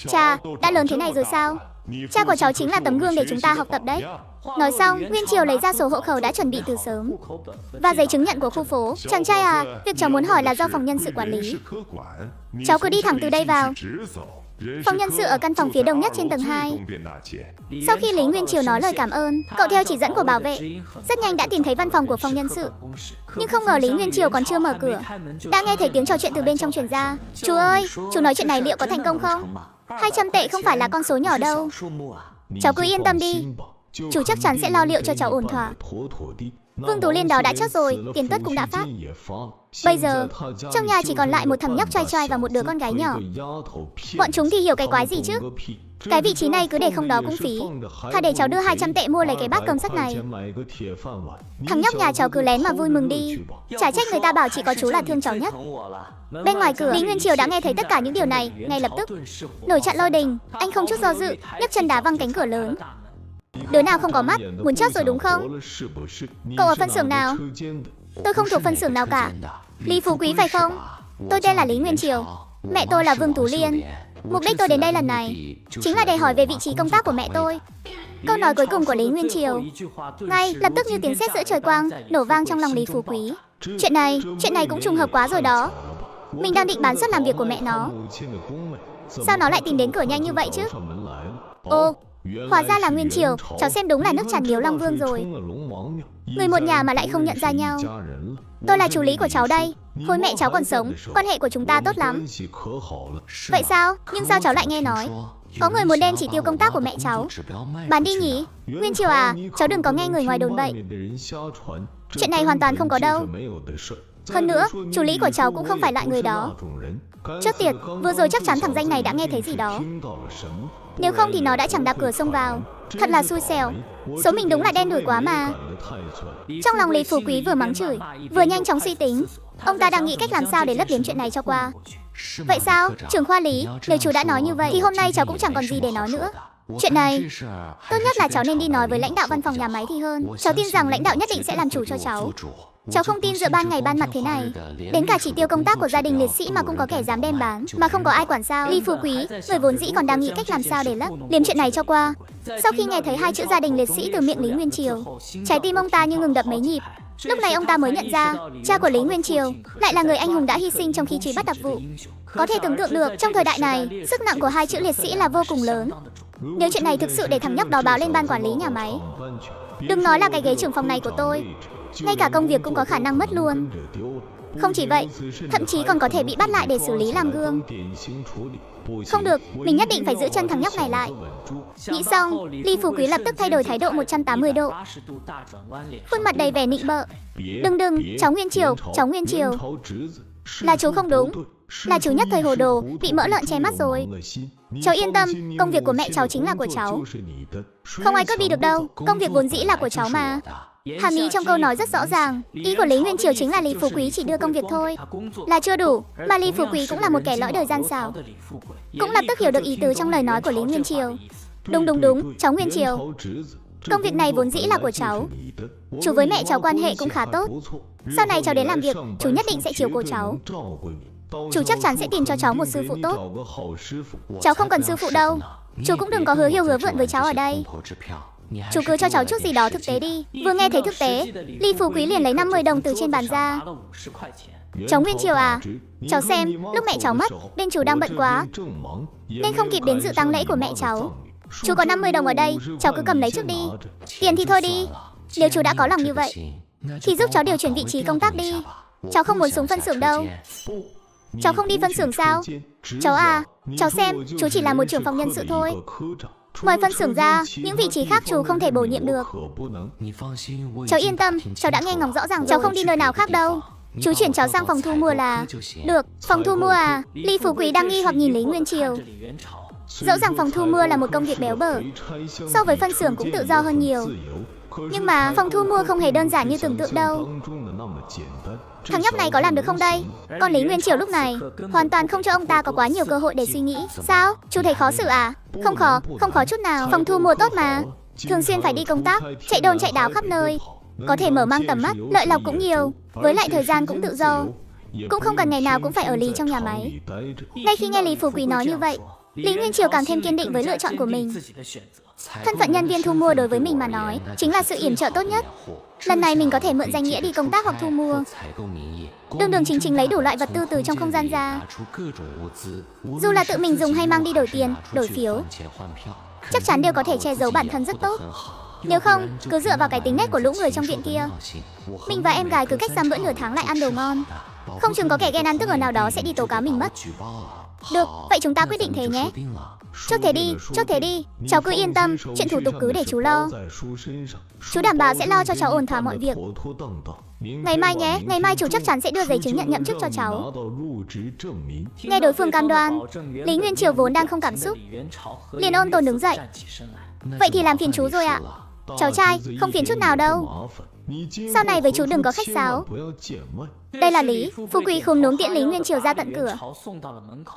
Chà, đã lớn thế này rồi sao? Cha của cháu chính là tấm gương để chúng ta học tập đấy. Nói xong, Nguyên Triều lấy ra sổ hộ khẩu đã chuẩn bị từ sớm và giấy chứng nhận của khu phố. Chàng trai à, việc cháu muốn hỏi là do phòng nhân sự quản lý. Cháu cứ đi thẳng từ đây vào. Phòng nhân sự ở căn phòng phía đông nhất trên tầng 2. Sau khi Lý Nguyên Triều nói lời cảm ơn, cậu theo chỉ dẫn của bảo vệ rất nhanh đã tìm thấy văn phòng của phòng nhân sự. Nhưng không ngờ Lý Nguyên Triều còn chưa mở cửa, đã nghe thấy tiếng trò chuyện từ bên trong truyền ra. Chú ơi, chú nói chuyện này liệu có thành công không? 200 tệ không phải là con số nhỏ đâu. Cháu cứ yên tâm đi, chú chắc chắn sẽ lo liệu cho cháu ổn thỏa. Vương Tú Liên đó đã chết rồi, tiền tuất cũng đã phát. Bây giờ, trong nhà chỉ còn lại một thằng nhóc trai trai và một đứa con gái nhỏ. Bọn chúng thì hiểu cái quái gì chứ? Cái vị trí này cứ để không đó cũng phí. Thà để cháu đưa 200 tệ mua lấy cái bát cơm sắc này. Thằng nhóc nhà cháu cứ lén mà vui mừng đi. Chả trách người ta bảo chỉ có chú là thương cháu nhất. Bên ngoài cửa, Lý Nguyên Triều đã nghe thấy tất cả những điều này. Ngay lập tức nổi trận lôi đình, anh không chút do dự nhấc chân đá văng cánh cửa lớn. Đứa nào không có mắt, muốn chết rồi đúng không? Cậu ở phân xưởng nào? Tôi không thuộc phân xưởng nào cả. Lý Phú Quý phải không? Tôi tên là Lý Nguyên Triều. Mẹ tôi là Vương Tú Liên. Mục đích tôi đến đây lần này chính là để hỏi về vị trí công tác của mẹ tôi. Câu nói cuối cùng của Lý Nguyên Triều ngay lập tức như tiếng sét giữa trời quang nổ vang trong lòng Lý Phú Quý. Chuyện này cũng trùng hợp quá rồi đó. Mình đang định bán suất làm việc của mẹ nó, sao nó lại tìm đến cửa nhanh như vậy chứ? Ô, hóa ra là Nguyên Triều. Cháu xem đúng là nước tràn miếu Long Vương rồi. Người một nhà mà lại không nhận ra nhau. Tôi là chú Lý của cháu đây. Hồi mẹ cháu còn sống, quan hệ của chúng ta tốt lắm. Vậy sao? Nhưng sao cháu lại nghe nói có người muốn đem chỉ tiêu công tác của mẹ cháu bán đi nhỉ? Nguyên Triều à, cháu đừng có nghe người ngoài đồn bậy. Chuyện này hoàn toàn không có đâu. Hơn nữa, chú Lý của cháu cũng không phải loại người đó. Chết tiệt, vừa rồi chắc chắn thằng danh này đã nghe thấy gì đó. Nếu không thì nó đã chẳng đạp cửa xông vào. Thật là xui xẻo. Số mình đúng là đen đủi quá mà. Trong lòng Lý Phú Quý vừa mắng chửi, vừa nhanh chóng suy tính. Ông ta đang nghĩ cách làm sao để lấp liếm chuyện này cho qua. Vậy sao, trưởng khoa Lý, nếu chú đã nói như vậy thì hôm nay cháu cũng chẳng còn gì để nói nữa. Chuyện này, tốt nhất là cháu nên đi nói với lãnh đạo văn phòng nhà máy thì hơn. Cháu tin rằng lãnh đạo nhất định sẽ làm chủ cho cháu. Cháu không tin giữa ban ngày ban mặt thế này, đến cả chỉ tiêu công tác của gia đình liệt sĩ mà cũng có kẻ dám đem bán, mà không có ai quản sao. Lý Phú Quý, người vốn dĩ còn đang nghĩ cách làm sao để lấp liếm chuyện này cho qua. Sau khi nghe thấy hai chữ gia đình liệt sĩ từ miệng Lý Nguyên Triều, trái tim ông ta như ngừng đập mấy nhịp. Lúc này ông ta mới nhận ra, cha của Lý Nguyên Triều lại là người anh hùng đã hy sinh trong khi truy bắt đặc vụ. Có thể tưởng tượng được, trong thời đại này, sức nặng của hai chữ liệt sĩ là vô cùng lớn. Nếu chuyện này thực sự để thằng nhóc đó báo lên ban quản lý nhà máy, đừng nói là cái ghế trưởng phòng này của tôi, ngay cả công việc cũng có khả năng mất luôn. Không chỉ vậy, thậm chí còn có thể bị bắt lại để xử lý làm gương. Không được, mình nhất định phải giữ chân thằng nhóc này lại. Nghĩ xong, Lý Phú Quý lập tức thay đổi thái độ 180 độ. Khuôn mặt đầy vẻ nịnh bợ. Đừng, cháu Nguyên Triều. Là chú không đúng. Là chú nhất thời hồ đồ, bị mỡ lợn che mắt rồi. Cháu yên tâm, công việc của mẹ cháu chính là của cháu. Không ai cướp đi được đâu, công việc vốn dĩ là của cháu mà. Hàm ý trong câu nói rất rõ ràng, ý của Lý Nguyên Triều chính là Lý Phú Quý chỉ đưa công việc thôi. Là chưa đủ, mà Lý Phú Quý cũng là một kẻ lõi đời gian xảo. Cũng lập tức hiểu được ý tứ trong lời nói của Lý Nguyên Triều. Đúng, cháu Nguyên Triều. Công việc này vốn dĩ là của cháu. Chú với mẹ cháu quan hệ cũng khá tốt. Sau này cháu đến làm việc, chú nhất định sẽ chiếu cố cháu. Chú chắc chắn sẽ tìm cho cháu một sư phụ tốt. Cháu không cần sư phụ đâu. Chú cũng đừng có hứa hiu hứa vượn với cháu ở đây. Chú cứ cho cháu chút gì đó thực tế đi. Vừa nghe thấy thực tế, Lý Phú Quý liền lấy 50 đồng từ trên bàn ra. Cháu Nguyên Triều à, cháu xem, lúc mẹ cháu mất, bên chú đang bận quá nên không kịp đến dự tang lễ của mẹ cháu. Chú có 50 đồng ở đây, cháu cứ cầm lấy trước đi. Tiền thì thôi đi, nếu chú đã có lòng như vậy thì giúp cháu điều chuyển vị trí công tác đi. Cháu không muốn xuống phân xưởng đâu. Cháu không đi phân xưởng sao? Cháu à, cháu xem, chú chỉ là một trưởng phòng nhân sự thôi. Ngoài phân xưởng ra, những vị trí khác chú không thể bổ nhiệm được. Cháu yên tâm, cháu đã nghe ngóng rõ ràng rồi. Cháu không đi nơi nào khác đâu. Chú chuyển cháu sang phòng thu mua là được. Phòng thu mua à? Lý Phú Quý đang nghi hoặc nhìn Lý Nguyên Triều. Dẫu rằng phòng thu mua là một công việc béo bở, so với phân xưởng cũng tự do hơn nhiều, nhưng mà phòng thu mua không hề đơn giản như tưởng tượng đâu. Thằng nhóc này có làm được không đây? Còn Lý Nguyên Triều lúc này hoàn toàn không cho ông ta có quá nhiều cơ hội để suy nghĩ. Sao? Chú thấy khó xử à? Không khó chút nào. Phòng thu mua tốt mà, thường xuyên phải đi công tác, chạy đôn chạy đáo khắp nơi, có thể mở mang tầm mắt, lợi lộc cũng nhiều, với lại thời gian cũng tự do, cũng không cần ngày nào cũng phải ở lì trong nhà máy. Ngay khi nghe Lý Phú Quý nói như vậy, Lý Nguyên Triều càng thêm kiên định với lựa chọn của mình. Thân phận nhân viên thu mua đối với mình mà nói chính là sự yểm trợ tốt nhất. Lần này mình có thể mượn danh nghĩa đi công tác hoặc thu mua, đường chính lấy đủ loại vật tư từ trong không gian ra. Dù là tự mình dùng hay mang đi đổi tiền, đổi phiếu, chắc chắn đều có thể che giấu bản thân rất tốt. Nếu không, cứ dựa vào cái tính nết của lũ người trong viện kia, mình và em gái cứ cách dăm bữa nửa tháng lại ăn đồ ngon, không chừng có kẻ ghen ăn tức ở nào đó sẽ đi tố cáo mình mất. Được, vậy chúng ta quyết định thế nhé. Chốt thế đi, cháu cứ yên tâm, chuyện thủ tục cứ để chú lo. Chú đảm bảo sẽ lo cho cháu ổn thỏa mọi việc. Ngày mai nhé, ngày mai chú chắc chắn sẽ đưa giấy chứng nhận nhậm chức cho cháu. Nghe đối phương cam đoan, Lý Nguyên Triều vốn đang không cảm xúc, liền ôn tồn đứng dậy. Vậy thì làm phiền chú rồi ạ. Cháu trai, không phiền chút nào đâu. Sau này với chú đừng có khách sáo. Đây là Lý, Phú Quý khúm núm tiễn Lý Nguyên Triều ra tận cửa.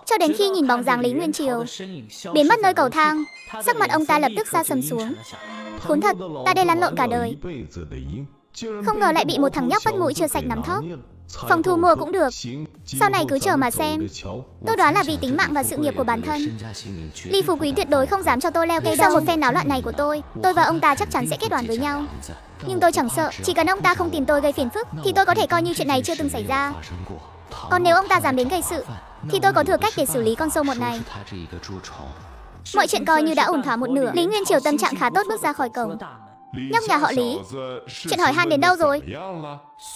Cho đến khi nhìn bóng dáng Lý Nguyên Triều biến mất nơi cầu thang, sắc mặt ông ta lập tức sa sầm xuống. Khốn thật, ta đây lăn lộn cả đời, không ngờ lại bị một thằng nhóc vắt mũi chưa sạch nắm thóp. Phòng thu mua cũng được, sau này cứ chờ mà xem. Tôi đoán là vì tính mạng và sự nghiệp của bản thân, Lý Phú Quý tuyệt đối không dám cho tôi leo cây đâu. Sau một phen náo loạn này của tôi và ông ta chắc chắn sẽ kết đoàn với nhau. Nhưng tôi chẳng sợ, chỉ cần ông ta không tìm tôi gây phiền phức thì tôi có thể coi như chuyện này chưa từng xảy ra. Còn nếu ông ta dám đến gây sự thì tôi có thừa cách để xử lý con sâu một này. Mọi chuyện coi như đã ổn thỏa một nửa. Lý Nguyên Triều tâm trạng khá tốt bước ra khỏi cổng. Nhóc nhà họ Lý, chuyện hỏi han đến đâu rồi?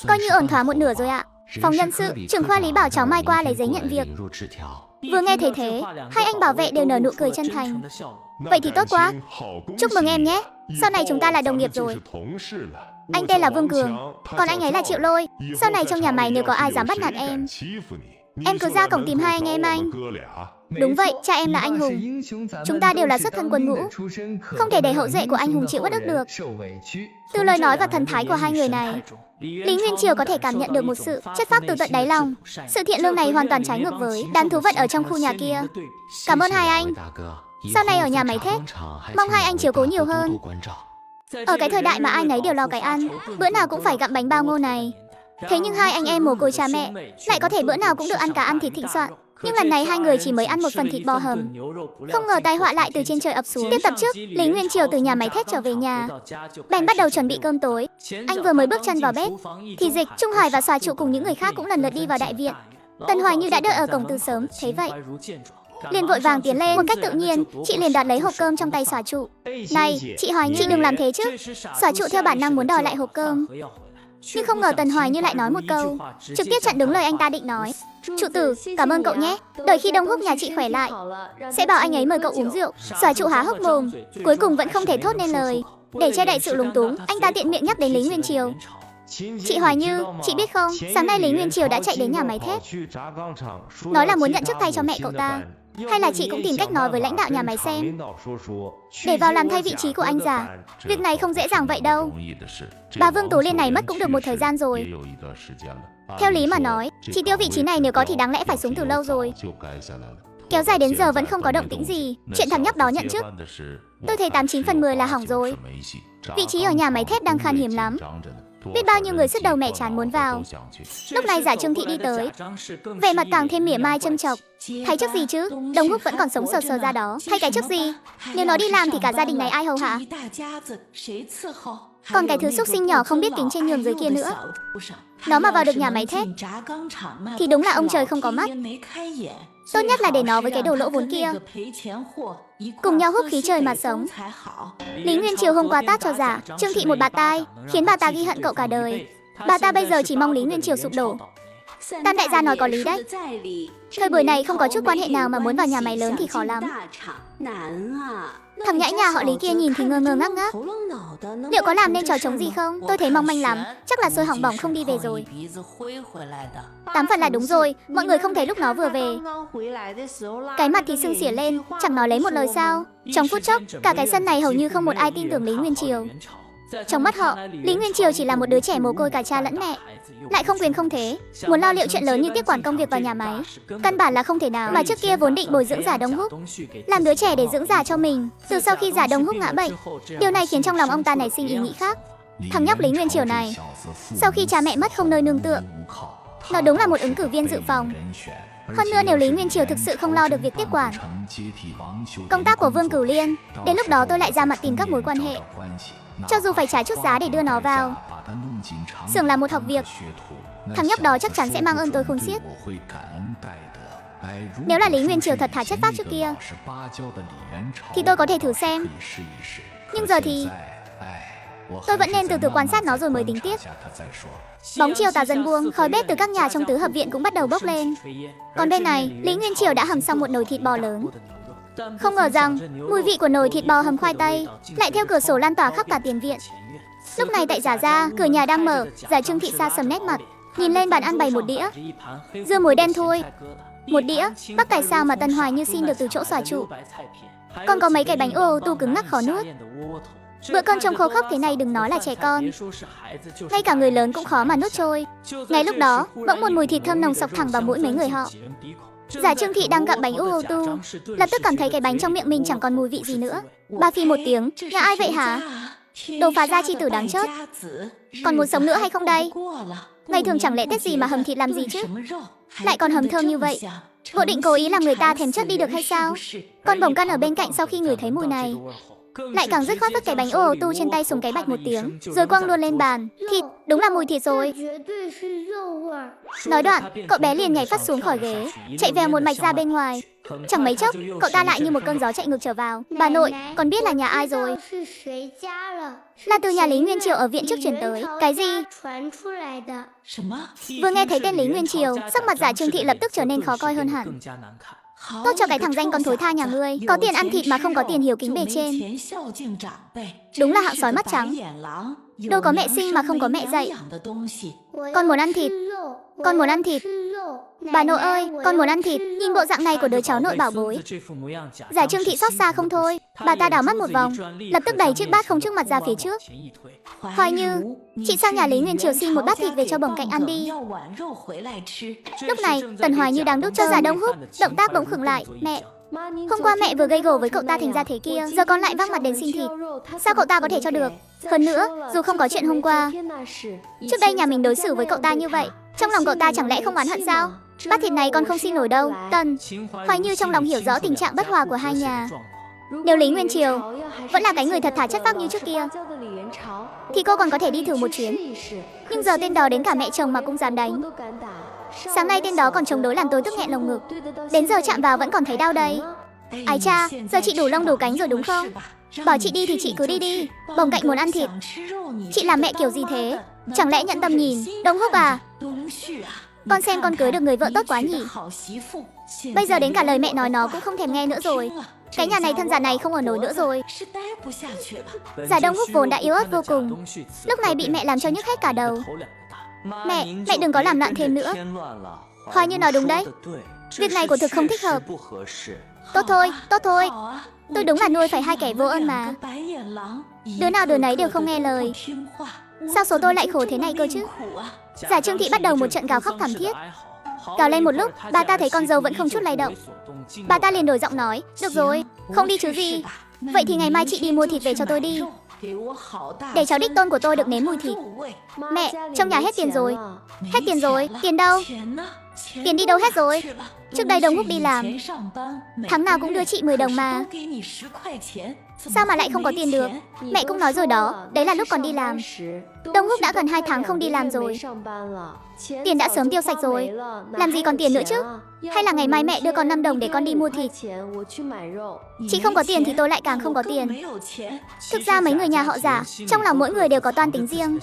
Coi như ổn thỏa một nửa rồi ạ. Phòng nhân sự, trưởng khoa Lý bảo cháu mai qua lấy giấy nhận việc. Vừa nghe thấy thế, hai anh bảo vệ đều nở nụ cười chân thành. Vậy thì tốt quá, chúc mừng em nhé. Sau này chúng ta là đồng nghiệp rồi. Anh tên là Vương Cường, còn anh ấy là Triệu Lôi. Sau này trong nhà mày nếu có ai dám bắt nạt em cứ ra cổng tìm hai anh em anh. Đúng vậy, cha em là anh hùng. Chúng ta đều là xuất thân quân ngũ, không thể để hậu duệ của anh hùng chịu uất ức được. Từ lời nói và thần thái của hai người này, Lý Nguyên Triều có thể cảm nhận được một sự chất phác từ tận đáy lòng. Sự thiện lương này hoàn toàn trái ngược với đám thú vật ở trong khu nhà kia. Cảm ơn hai anh. Sau này ở nhà máy thép, mong hai anh chiếu cố nhiều hơn. Ở cái thời đại mà ai nấy đều lo cái ăn, bữa nào cũng phải gặm bánh bao ngô này. Thế nhưng hai anh em mồ côi cha mẹ lại có thể bữa nào cũng được ăn cá ăn thịt thịnh soạn. Nhưng lần này hai người chỉ mới ăn một phần thịt bò hầm. Không ngờ tai họa lại từ trên trời ập xuống. Tiếp tập trước, Lý Nguyên Triều từ nhà máy thép trở về nhà, bèn bắt đầu chuẩn bị cơm tối. Anh vừa mới bước chân vào bếp thì Dịch, Trung Hoài và Xòa Trụ cùng những người khác cũng lần lượt đi vào đại viện. Tần Hoài Như đã đợi ở cổng từ sớm, thấy vậy liền vội vàng tiến lên. Một cách tự nhiên, chị liền đoạt lấy hộp cơm trong tay Xòa Trụ. Này, chị Hoài Như, chị đừng làm thế chứ. Xòa Trụ theo bản năng muốn đòi lại hộp cơm, nhưng không ngờ Tần Hoài Như lại nói một câu trực tiếp chặn đứng lời anh ta định nói. Trụ tử, cảm ơn cậu nhé. Đợi khi Đông Húc nhà chị khỏe lại, sẽ bảo anh ấy mời cậu uống rượu. Xòa Trụ há hốc mồm, cuối cùng vẫn không thể thốt nên lời. Để che đậy sự lúng túng, anh ta tiện miệng nhắc đến Lý Nguyên Triều. Chị Hoài Như, chị biết không, sáng nay Lý Nguyên Triều đã chạy đến nhà máy thép, nói là muốn nhận chức thay cho mẹ cậu ta. Hay là chị cũng tìm cách nói với lãnh đạo nhà máy xem, để vào làm thay vị trí của anh già. Việc này không dễ dàng vậy đâu. Bà Vương Tú Liên này mất cũng được một thời gian rồi. Theo lý mà nói, chỉ tiêu vị trí này nếu có thì đáng lẽ phải xuống từ lâu rồi. Kéo dài đến giờ vẫn không có động tĩnh gì. Chuyện thằng nhóc đó nhận chức, tôi thấy 89 phần 10 là hỏng rồi. Vị trí ở nhà máy thép đang khan hiếm lắm. Biết bao nhiêu người sứt đầu mẻ chán muốn vào. Lúc này giả Trương Thị đi tới, vẻ mặt càng thêm mỉa mai châm chọc. Thay chức gì chứ, Đông Húc vẫn còn sống sờ sờ ra đó. Thay cái chức gì, nếu nó đi làm thì cả gia đình này ai hầu hạ. Còn cái thứ xúc sinh nhỏ không biết kính trên nhường dưới kia nữa, nó mà vào được nhà máy thép thì đúng là ông trời không có mắt. Tốt nhất là để nó với cái đồ lỗ vốn kia cùng nhau hút khí trời mà sống. Lý Nguyên Triều hôm qua tát cho giả Trương Thị một bạt tai, khiến bà ta ghi hận cậu cả đời. Bà ta bây giờ chỉ mong Lý Nguyên Triều sụp đổ. Tam đại gia nói có lý đấy. Thời buổi này không có chút quan hệ nào mà muốn vào nhà máy lớn thì khó lắm. Thằng nhãi nhà họ Lý kia nhìn thì ngơ ngơ ngác ngác. Liệu có làm nên trò trống gì không? Tôi thấy mong manh lắm. Chắc là sôi hỏng bỏng không đi về rồi. 8 phần là đúng rồi. Mọi người không thấy lúc nó vừa về, cái mặt thì sưng xỉa lên, chẳng nói lấy một lời sao. Trong phút chốc, cả cái sân này hầu như không một ai tin tưởng Lý Nguyên Triều. Trong mắt họ, Lý Nguyên Triều chỉ là một đứa trẻ mồ côi cả cha lẫn mẹ, lại không quyền không thế, muốn lo liệu chuyện lớn như tiếp quản công việc vào nhà máy, căn bản là không thể nào. Mà trước kia vốn định bồi dưỡng giả Đông Húc, làm đứa trẻ để dưỡng giả cho mình. Từ sau khi giả Đông Húc ngã bệnh, điều này khiến trong lòng ông ta nảy sinh ý nghĩ khác. Thằng nhóc Lý Nguyên Triều này, sau khi cha mẹ mất không nơi nương tựa, nó đúng là một ứng cử viên dự phòng. Hơn nữa nếu Lý Nguyên Triều thực sự không lo được việc tiếp quản công tác của Vương Cửu Liên, đến lúc đó tôi lại ra mặt tìm các mối quan hệ, cho dù phải trả chút giá để đưa nó vào xưởng làm một học việc. Thằng nhóc đó chắc chắn sẽ mang ơn tôi khôn xiết. Nếu là Lý Nguyên Triều thật thà chất phác trước kia thì tôi có thể thử xem. Nhưng giờ thì Tôi vẫn nên từ từ quan sát nó rồi mới tính tiếp. Bóng chiều tà dần buông, khói bếp từ các nhà trong tứ hợp viện cũng bắt đầu bốc lên. Còn bên này, Lý Nguyên Triều đã hầm xong một nồi thịt bò lớn. Không ngờ rằng, mùi vị của nồi thịt bò hầm khoai tây lại theo cửa sổ lan tỏa khắp cả tiền viện. Lúc này tại Giả Gia, cửa nhà đang mở, Giả Trương Thị xa sầm nét mặt, nhìn lên bàn ăn bày một đĩa dưa muối đen thui, một đĩa bắp cải xào mà Tần Hoài Như xin được từ chỗ xòa trụ. Còn có mấy cái bánh ô tu cứng ngắc khó nuốt. Bữa cơm trông khô khốc thế này đừng nói là trẻ con, ngay cả người lớn cũng khó mà nuốt trôi. Ngay lúc đó, bỗng một mùi thịt thơm nồng xộc thẳng vào mũi mấy người họ. Giả Trương Thị đang gặm bánh ô tu, lập tức cảm thấy cái bánh trong miệng mình chẳng còn mùi vị gì nữa. Bà phi một tiếng, nhà ai vậy hả? Đồ phá gia chi tử đáng chớt. Còn muốn sống nữa hay không đây? Ngày thường chẳng lẽ Tết gì mà hầm thịt làm gì chứ? Lại còn hầm thơm như vậy. Bộ định cố ý làm người ta thèm chớt đi được hay sao? Con Bồng Căn ở bên cạnh sau khi ngửi thấy mùi này, lại càng dứt khoát vứt cái bánh ô tu trên tay xuống cái bạch một tiếng, rồi quăng luôn lên bàn. Thịt, đúng là mùi thịt rồi. Nói đoạn, cậu bé liền nhảy phát xuống khỏi ghế, chạy vèo một mạch ra bên ngoài. Chẳng mấy chốc, cậu ta lại như một cơn gió chạy ngược trở vào. Bà nội, con biết là nhà ai rồi. Là từ nhà Lý Nguyên Triều ở viện trước chuyển tới. Cái gì? Vừa nghe thấy tên Lý Nguyên Triều, sắc mặt Giả Trương Thị lập tức trở nên khó coi hơn hẳn. Tốt cho cái thằng danh con thối tha nhà ngươi, có tiền ăn thịt mà không có tiền hiếu kính bề trên. Đúng là hạng sói mắt trắng. Đâu có mẹ sinh mà không có mẹ dạy. Con muốn ăn thịt. Con muốn ăn thịt. Bà nội ơi, con muốn ăn thịt. Nhìn bộ dạng này của đứa cháu nội bảo bối, Giả Trương Thị xót xa không thôi. Bà ta đảo mắt một vòng, lập tức đẩy chiếc bát không trước mặt ra phía trước. Hoài Như, chị sang nhà Lý Nguyên Triều xin một bát thịt về cho Bồng Cạnh ăn đi. Lúc này, Tần Hoài Như đang đút cho Giả Đông Húc, động tác bỗng khựng lại. Mẹ, hôm qua mẹ vừa gây gổ với cậu ta thành ra thế kia, giờ con lại vác mặt đến xin thịt. Sao cậu ta có thể cho được? Hơn nữa, dù không có chuyện hôm qua, trước đây nhà mình đối xử với cậu ta như vậy, trong lòng cậu ta chẳng lẽ không oán hận sao? Bát thịt này con không xin nổi đâu. Tần Hoài Như trong lòng hiểu rõ tình trạng bất hòa của hai nhà. Nếu Lý Nguyên Triều vẫn là cái người thật thà chất phác như trước kia, thì cô còn có thể đi thử một chuyến. Nhưng giờ tên đó đến cả mẹ chồng mà cũng dám đánh. Sáng nay tên đó còn chống đối làm tôi tức nghẹn lồng ngực. Đến giờ chạm vào vẫn còn thấy đau đây. Ái cha, giờ chị đủ lông đủ cánh rồi đúng không? Bảo chị đi thì chị cứ đi đi. Bồng Cạnh muốn ăn thịt. Chị làm mẹ kiểu gì thế? Chẳng lẽ nhận tâm nhìn? Đông Húc à? Con xem con cưới được người vợ tốt quá nhỉ? Bây giờ đến cả lời mẹ nói nó cũng không thèm nghe nữa rồi. Cái nhà này thân già này không ở nổi nữa rồi. Giả Đông Húc vốn đã yếu ớt vô cùng, lúc này bị mẹ làm cho nhức hết cả đầu. Mẹ đừng có làm loạn thêm nữa. Hoài Như nói đúng đấy. Việc này của thực không thích hợp. Tốt thôi. Tôi đúng là nuôi phải hai kẻ vô ơn mà. Đứa nào đứa nấy đều không nghe lời. Sao số tôi lại khổ thế này cơ chứ? Giả Trương Thị bắt đầu một trận gào khóc thảm thiết. Gào lên một lúc, bà ta thấy con dâu vẫn không chút lay động. Bà ta liền đổi giọng nói, được rồi, không đi chứ gì. Vậy thì ngày mai chị đi mua thịt về cho tôi đi, để cháu đích tôn của tôi được nếm mùi thịt. Mẹ, trong nhà hết tiền rồi. Hết tiền rồi, tiền đâu? Tiền đi đâu hết rồi? Trước đây Đông Húc đi làm, tháng nào cũng đưa chị 10 đồng mà. Sao mà lại không có tiền được? Mẹ cũng nói rồi đó, đấy là lúc còn đi làm. Đông Húc đã gần 2 tháng không đi làm rồi. Tiền đã sớm tiêu sạch rồi, làm gì còn tiền nữa chứ? Hay là ngày mai mẹ đưa con 5 đồng để con đi mua thịt? Chị không có tiền thì tôi lại càng không có tiền. Thực ra mấy người nhà họ Giả, trong lòng mỗi người đều có toan tính riêng.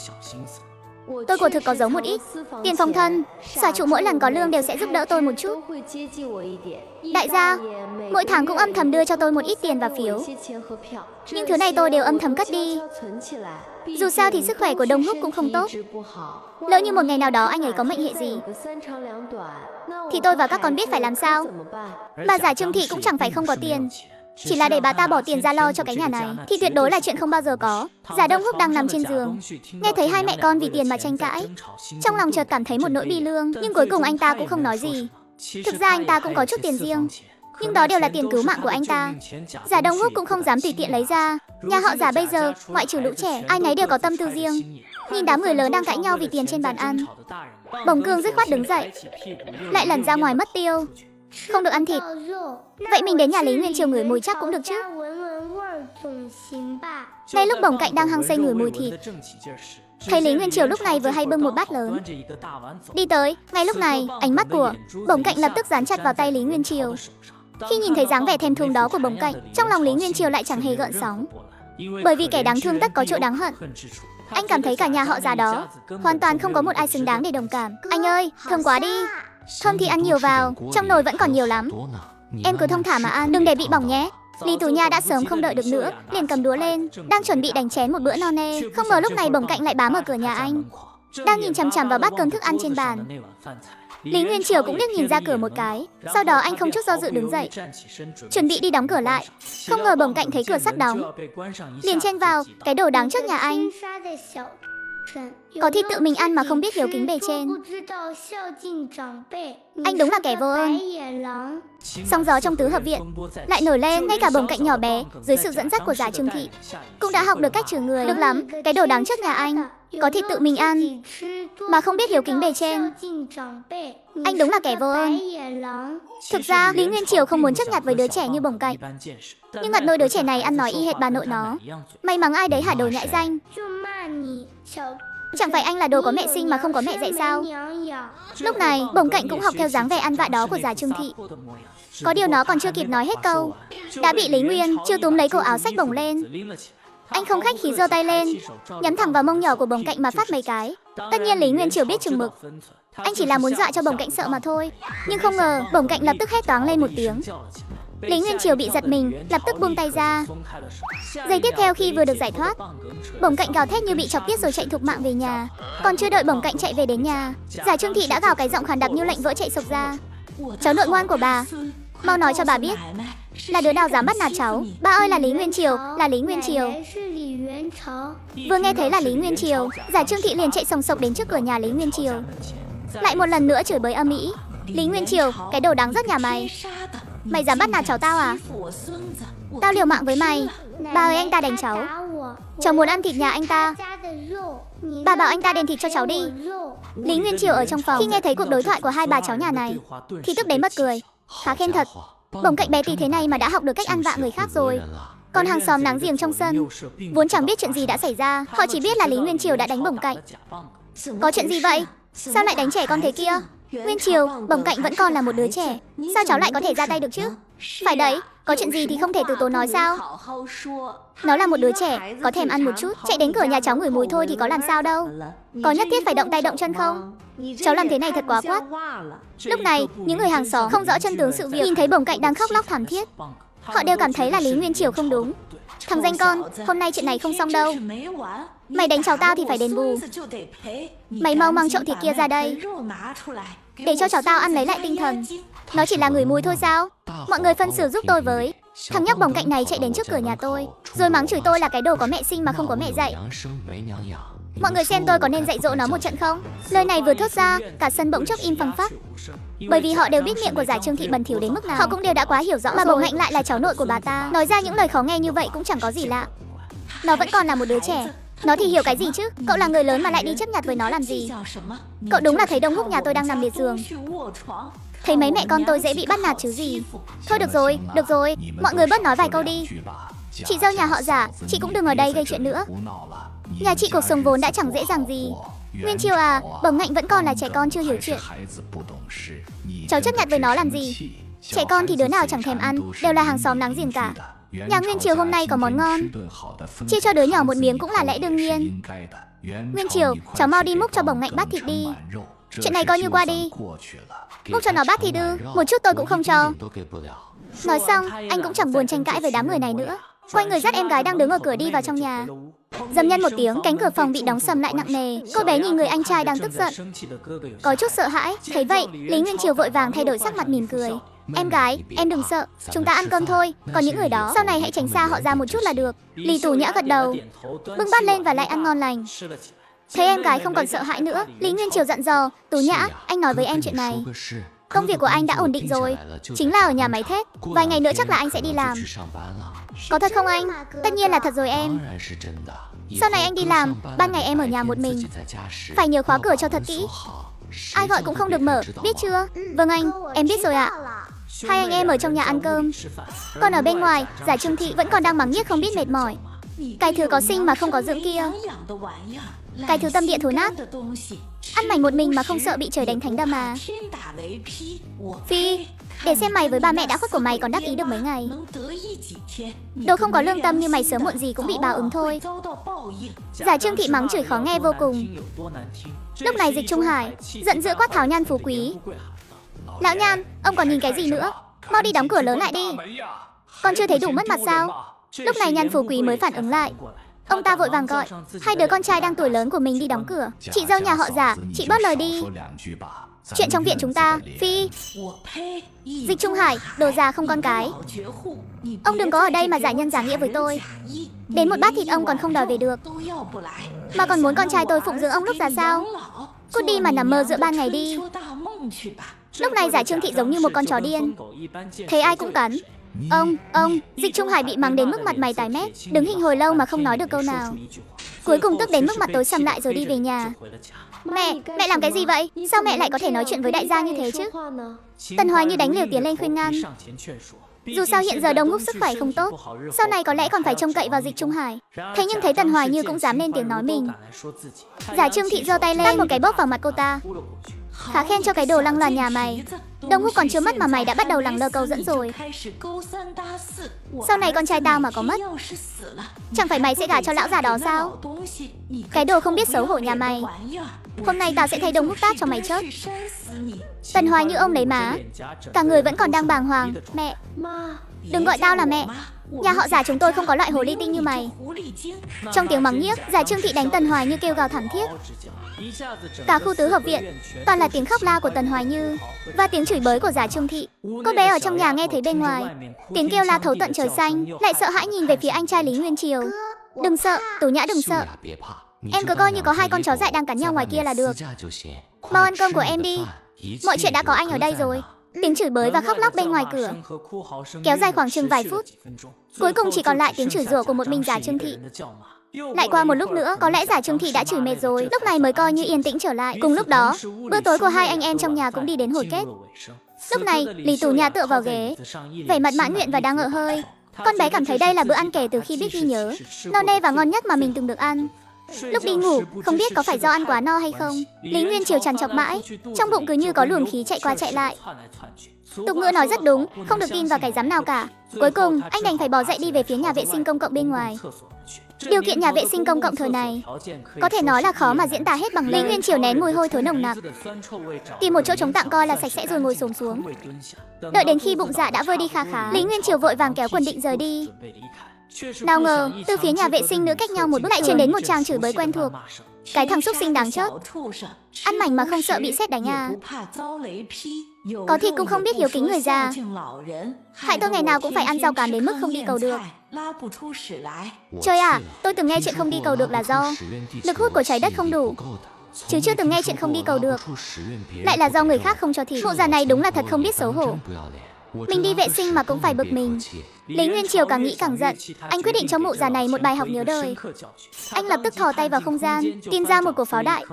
Tôi của thực có giấu một ít tiền phòng thân, xòa trụ mỗi lần có lương đều sẽ giúp đỡ tôi một chút. Đại gia mỗi tháng cũng âm thầm đưa cho tôi một ít tiền và phiếu, nhưng thứ này tôi đều âm thầm cất đi. Dù sao thì sức khỏe của Đông Húc cũng không tốt. Lỡ như một ngày nào đó anh ấy có mệnh hệ gì, thì tôi và các con biết phải làm sao. Bà Giả Trương Thị cũng chẳng phải không có tiền, chỉ là để bà ta bỏ tiền ra lo cho cái nhà này thì tuyệt đối là chuyện không bao giờ có. Giả Đông Húc đang nằm trên giường, nghe thấy hai mẹ con vì tiền mà tranh cãi, trong lòng chợt cảm thấy một nỗi bi lương, nhưng cuối cùng anh ta cũng không nói gì. Thực ra anh ta cũng có chút tiền riêng, nhưng đó đều là tiền cứu mạng của anh ta. Giả Đông Húc cũng không dám tùy tiện lấy ra. Nhà họ Giả bây giờ, ngoại trừ lũ trẻ, ai nấy đều có tâm tư riêng. Nhìn đám người lớn đang cãi nhau vì tiền trên bàn ăn, Bồng Cương dứt khoát đứng dậy, lại lẩn ra ngoài mất tiêu. Không được ăn thịt, vậy mình đến nhà Lý Nguyên Triều ngửi mùi chắc cũng được chứ. Ngay lúc Bồng Cạnh đang hăng say ngửi mùi thịt, thấy Lý Nguyên Triều lúc này vừa hay bưng một bát lớn đi tới. Ngay lúc này, ánh mắt của Bồng Cạnh lập tức dán chặt vào tay Lý Nguyên Triều. Khi nhìn thấy dáng vẻ thèm thuồng đó của Bồng Cạnh, trong lòng Lý Nguyên Triều lại chẳng hề gợn sóng. Bởi vì kẻ đáng thương tất có chỗ đáng hận. Anh cảm thấy cả nhà họ già đó hoàn toàn không có một ai xứng đáng để đồng cảm. Anh ơi, thơm quá đi. Thơm thì ăn nhiều vào, trong nồi vẫn còn nhiều lắm. Em cứ thông thả mà ăn, đừng để bị bỏng nhé. Lý Tú Nha đã sớm không đợi được nữa, liền cầm đũa lên, đang chuẩn bị đánh chén một bữa no nê. Không ngờ lúc này Bổng Cạnh lại bám ở cửa nhà anh, đang nhìn chằm chằm vào bát cơm thức ăn trên bàn. Lý Nguyên Triều cũng liếc nhìn ra cửa một cái, sau đó anh không chút do dự đứng dậy, chuẩn bị đi đóng cửa lại. Không ngờ Bổng Cạnh thấy cửa sắt đóng, liền chen vào, cái đồ đáng trước nhà anh. Có thịt tự mình ăn mà không biết hiếu kính bề trên. Anh đúng là kẻ vô ơn. Sóng gió trong tứ hợp viện lại nổi lên, ngay cả Bổng Cạnh nhỏ bé dưới sự dẫn dắt của Giả Trương Thị cũng đã học được cách trừ người. Được lắm, cái đồ đáng trước nhà anh, có thịt tự mình ăn mà không biết hiếu kính bề trên. Anh đúng là kẻ vô ơn. Thực ra Lý Nguyên Triều không muốn chấp nhặt với đứa trẻ như Bổng Cạnh, nhưng ngặt nỗi đứa trẻ này ăn nói y hệt bà nội nó. May mắn ai đấy hả đồ nhãi danh. Chẳng phải anh là đồ có mẹ sinh mà không có mẹ dạy sao? Lúc này Bổng Cạnh cũng học theo dáng vẻ ăn vạ đó của Giả Trương Thị. Có điều nó còn chưa kịp nói hết câu, đã bị Lý Nguyên Triều túm lấy cổ áo xách bổng lên. Anh không khách khí giơ tay lên, nhắm thẳng vào mông nhỏ của Bổng Cạnh mà phát mấy cái. Tất nhiên Lý Nguyên Triều biết chừng mực, anh chỉ là muốn dọa cho Bổng Cạnh sợ mà thôi. Nhưng không ngờ Bổng Cạnh lập tức hét toáng lên một tiếng. Lý Nguyên Triều bị giật mình, lập tức buông tay ra. Giây tiếp theo khi vừa được giải thoát, Bổng Cạnh gào thét như bị chọc tiết rồi chạy thục mạng về nhà. Còn chưa đợi Bổng Cạnh chạy về đến nhà, Giả Trương Thị đã gào cái giọng khàn đặc như lệnh vỡ chạy sộc ra. Cháu nội ngoan của bà, mau nói cho bà biết là đứa nào dám bắt nạt cháu. Ba ơi, là Lý Nguyên Triều, là Lý Nguyên Triều. Vừa nghe thấy là Lý Nguyên Triều, Giả Trương Thị liền chạy sòng sộc đến trước cửa nhà Lý Nguyên Triều, lại một lần nữa chửi bới âm ĩ. Lý Nguyên Triều, cái đồ đáng rớt nhà mày, mày dám bắt nạt cháu tao à? Tao liều mạng với mày. Ba ơi, anh ta đánh cháu, cháu muốn ăn thịt nhà anh ta. Bà bảo anh ta đền thịt cho cháu đi. Lý Nguyên Triều ở trong phòng, khi nghe thấy cuộc đối thoại của hai bà cháu nhà này thì tức đến mất cười. Khá khen thật, Bổng Cạnh bé tí thế này mà đã học được cách ăn vạ người khác rồi. Còn hàng xóm láng giềng trong sân vốn chẳng biết chuyện gì đã xảy ra, họ chỉ biết là Lý Nguyên Triều đã đánh Bổng Cạnh. Có chuyện gì vậy? Sao lại đánh trẻ con thế kia? Nguyên Triều, Bổng Cạnh vẫn còn là một đứa trẻ, sao cháu lại có thể ra tay được chứ? Phải đấy, có chuyện gì thì không thể từ tốn nói sao? Nó là một đứa trẻ, có thèm ăn một chút, chạy đến cửa nhà cháu ngửi mùi thôi thì có làm sao đâu. Có nhất thiết phải động tay động chân không? Cháu làm thế này thật quá quát. Lúc này, những người hàng xóm không rõ chân tướng sự việc nhìn thấy Bổng Cạnh đang khóc lóc thảm thiết, họ đều cảm thấy là Lý Nguyên Triều không đúng. Thằng danh con, hôm nay chuyện này không xong đâu. Mày đánh cháu tao thì phải đền bù. Mày mau mang chậu thịt kia ra đây, để cho cháu tao ăn lấy lại tinh thần. Nó chỉ là ngửi mùi thôi sao? Mọi người phân xử giúp tôi với. Thằng nhóc Bổng Cạnh này chạy đến trước cửa nhà tôi, rồi mắng chửi tôi là cái đồ có mẹ sinh mà không có mẹ dạy. Mọi người xem tôi có nên dạy dỗ nó một trận không? Lời này vừa thốt ra, cả sân bỗng chốc im phăng phắc. Bởi vì họ đều biết miệng của Giả Trương Thị bẩn thỉu đến mức nào. Họ cũng đều đã quá hiểu rõ mà Bổng Cạnh lại là cháu nội của bà ta, nói ra những lời khó nghe như vậy cũng chẳng có gì lạ. Nó vẫn còn là một đứa trẻ, nó thì hiểu cái gì chứ? Cậu là người lớn mà lại đi chấp nhặt với nó làm gì? Cậu đúng là thấy Đông Húc nhà tôi đang nằm liệt giường, thấy mấy mẹ con tôi dễ bị bắt nạt chứ gì. Thôi được rồi, mọi người bớt nói vài câu đi. Chị dâu nhà họ Giả, chị cũng đừng ở đây gây chuyện nữa. Nhà chị cuộc sống vốn đã chẳng dễ dàng gì. Nguyên Triều à, Bổng Cạnh vẫn còn là trẻ con chưa hiểu chuyện, cháu chấp nhặt với nó làm gì? Trẻ con thì đứa nào chẳng thèm ăn, đều là hàng xóm láng giềng cả. Nhà Nguyên Triều hôm nay có món ngon, chia cho đứa nhỏ một miếng cũng là lẽ đương nhiên. Nguyên Triều, cháu mau đi múc cho Bổng Cạnh bát thịt đi. Chuyện này coi như qua đi. Múc cho nó bát thịt ư? Một chút tôi cũng không cho. Nói xong, anh cũng chẳng buồn tranh cãi với đám người này nữa, quay người dắt em gái đang đứng ở cửa đi vào trong nhà. Dầm nhân một tiếng, cánh cửa phòng bị đóng sầm lại nặng nề. Cô bé nhìn người anh trai đang tức giận, có chút sợ hãi. Thấy vậy, Lý Nguyên Triều vội vàng thay đổi sắc mặt mỉm cười. Em gái, em đừng sợ, chúng ta ăn cơm thôi. Còn những người đó, sau này hãy tránh xa họ ra một chút là được. Lý Tú Nhã gật đầu, bưng bát lên và lại ăn ngon lành. Thấy em gái không còn sợ hãi nữa, Lý Nguyên Triều dặn dò, Tú Nhã, anh nói với em chuyện này. Công việc của anh đã ổn định rồi, chính là ở nhà máy thép. Vài ngày nữa chắc là anh sẽ đi làm. Có thật không anh? Tất nhiên là thật rồi em. Sau này anh đi làm, ban ngày em ở nhà một mình, phải nhớ khóa cửa cho thật kỹ, ai gọi cũng không được mở, biết chưa? Vâng anh, em biết rồi ạ. Hai anh em ở trong nhà ăn cơm, còn ở bên ngoài, Giả Trương Thị vẫn còn đang mắng nhiếc không biết mệt mỏi. Cái thứ có sinh mà không có dưỡng kia. Cái thứ tâm địa thối nát. Ăn mày một mình mà không sợ bị trời đánh thánh đâm à? Phi, để xem mày với ba mẹ đã khuất của mày còn đắc ý được mấy ngày. Đồ không có lương tâm như mày sớm muộn gì cũng bị báo ứng thôi. Giả Trương Thị mắng chửi khó nghe vô cùng. Lúc này Dịch Trung Hải giận dữ quát tháo Nhan Phú Quý. Lão Nhan, ông còn nhìn cái gì nữa? Mau đi đóng cửa lớn lại đi. Con chưa thấy đủ mất mặt sao? Lúc này Nhan Phú Quý mới phản ứng lại. Ông ta vội vàng gọi hai đứa con trai đang tuổi lớn của mình đi đóng cửa. Chị dâu nhà họ Giả, chị bớt lời đi. Chuyện trong viện chúng ta, Phi. Dịch Trung Hải, đồ già không con cái. Ông đừng có ở đây mà giải nhân giả nghĩa với tôi. Đến một bát thịt ông còn không đòi về được, mà còn muốn con trai tôi phụng dưỡng ông lúc già sao? Cút đi mà nằm mơ giữa ban ngày đi. Lúc này Giả Trương Thị giống như một con chó điên, thấy ai cũng cắn. Ông, Dịch Trung Hải bị mắng đến mức mặt mày tái mét, đứng hình hồi lâu mà không nói được câu nào. Cuối cùng tức đến mức mặt tối sầm lại rồi đi về nhà. Mẹ làm cái gì vậy? Sao mẹ lại có thể nói chuyện với đại gia như thế chứ? Tần Hoài Như đánh liều tiến lên khuyên ngăn. Dù sao hiện giờ Đông Húc sức khỏe không tốt, sau này có lẽ còn phải trông cậy vào Dịch Trung Hải. Thế nhưng thấy Tần Hoài Như cũng dám lên tiếng nói mình. Giả Trương Thị giơ tay lên tát một cái bóp vào mặt cô ta. Khá khen cho cái đồ lăng loàn nhà mày. Đông Húc còn chưa mất mà mày đã bắt đầu lẳng lơ câu dẫn rồi. Sau này con trai tao mà có mất, chẳng phải mày sẽ gả cho lão già đó sao? Cái đồ không biết xấu hổ nhà mày. Hôm nay tao sẽ thay Đông Húc tát cho mày chết. Tần Hoài Như ông lấy má, cả người vẫn còn đang bàng hoàng. Mẹ, đừng gọi tao là mẹ. Nhà họ Giả chúng tôi không có loại hồ ly tinh như mày. Trong tiếng mắng nhiếc, Giả Trương Thị đánh Tần Hoài Như kêu gào thảm thiết. Cả khu tứ hợp viện toàn là tiếng khóc la của Tần Hoài Như và tiếng chửi bới của Giả Trương Thị. Cô bé ở trong nhà nghe thấy bên ngoài tiếng kêu la thấu tận trời xanh, lại sợ hãi nhìn về phía anh trai Lý Nguyên Triều. Đừng sợ, Tố Nhã đừng sợ. Em cứ coi như có hai con chó dại đang cắn nhau ngoài kia là được. Mau ăn cơm của em đi. Mọi chuyện đã có anh ở đây rồi. Tiếng chửi bới và khóc lóc bên ngoài cửa kéo dài khoảng chừng vài phút. Cuối cùng chỉ còn lại tiếng chửi rủa của một mình Giả Trương Thị. Lại qua một lúc nữa, có lẽ Giả Trương Thị đã chửi mệt rồi, lúc này mới coi như yên tĩnh trở lại. Cùng lúc đó, bữa tối của hai anh em trong nhà cũng đi đến hồi kết. Lúc này, Lý Tú Nhã tựa vào ghế, vẻ mặt mãn nguyện và đang ngợ hơi. Con bé cảm thấy đây là bữa ăn kể từ khi biết ghi nhớ, no nê và ngon nhất mà mình từng được ăn. Lúc đi ngủ, không biết có phải do ăn quá no hay không, Lý Nguyên Triều trằn trọc mãi, trong bụng cứ như có luồng khí chạy qua chạy lại. Tục ngữ nói rất đúng, không được tin vào cái dám nào cả. Cuối cùng, anh đành phải bò dậy đi về phía nhà vệ sinh công cộng bên ngoài. Điều kiện nhà vệ sinh công cộng thời này có thể nói là khó mà diễn tả hết bằng lời. Lý Nguyên Triều nén mùi hôi thối nồng nặc, tìm một chỗ trống tạm coi là sạch sẽ rồi ngồi xổm xuống. Đợi đến khi bụng dạ đã vơi đi khá khá, Lý Nguyên Triều vội vàng kéo quần định rời đi. Nào ngờ, từ phía nhà vệ sinh nữa cách nhau một bước lại truyền đến một tràng chửi bới quen thuộc. Cái thằng xúc sinh đáng chết, ăn mảnh mà không sợ bị sét đánh à? Có thịt cũng không biết hiếu kính người già. Hại tôi ngày nào cũng phải ăn rau cám đến mức không đi cầu được. Trời à, tôi từng nghe chuyện không đi cầu được là do lực hút của trái đất không đủ, chứ chưa từng nghe chuyện không đi cầu được lại là do người khác không cho thịt. Mụ già này đúng là thật không biết xấu hổ. Mình đi vệ sinh mà cũng phải bực mình. Lý Nguyên Triều càng nghĩ càng giận. Anh quyết định cho mụ già này một bài học nhớ đời. Anh lập tức thò tay vào không gian, tìm ra một cục pháo đại.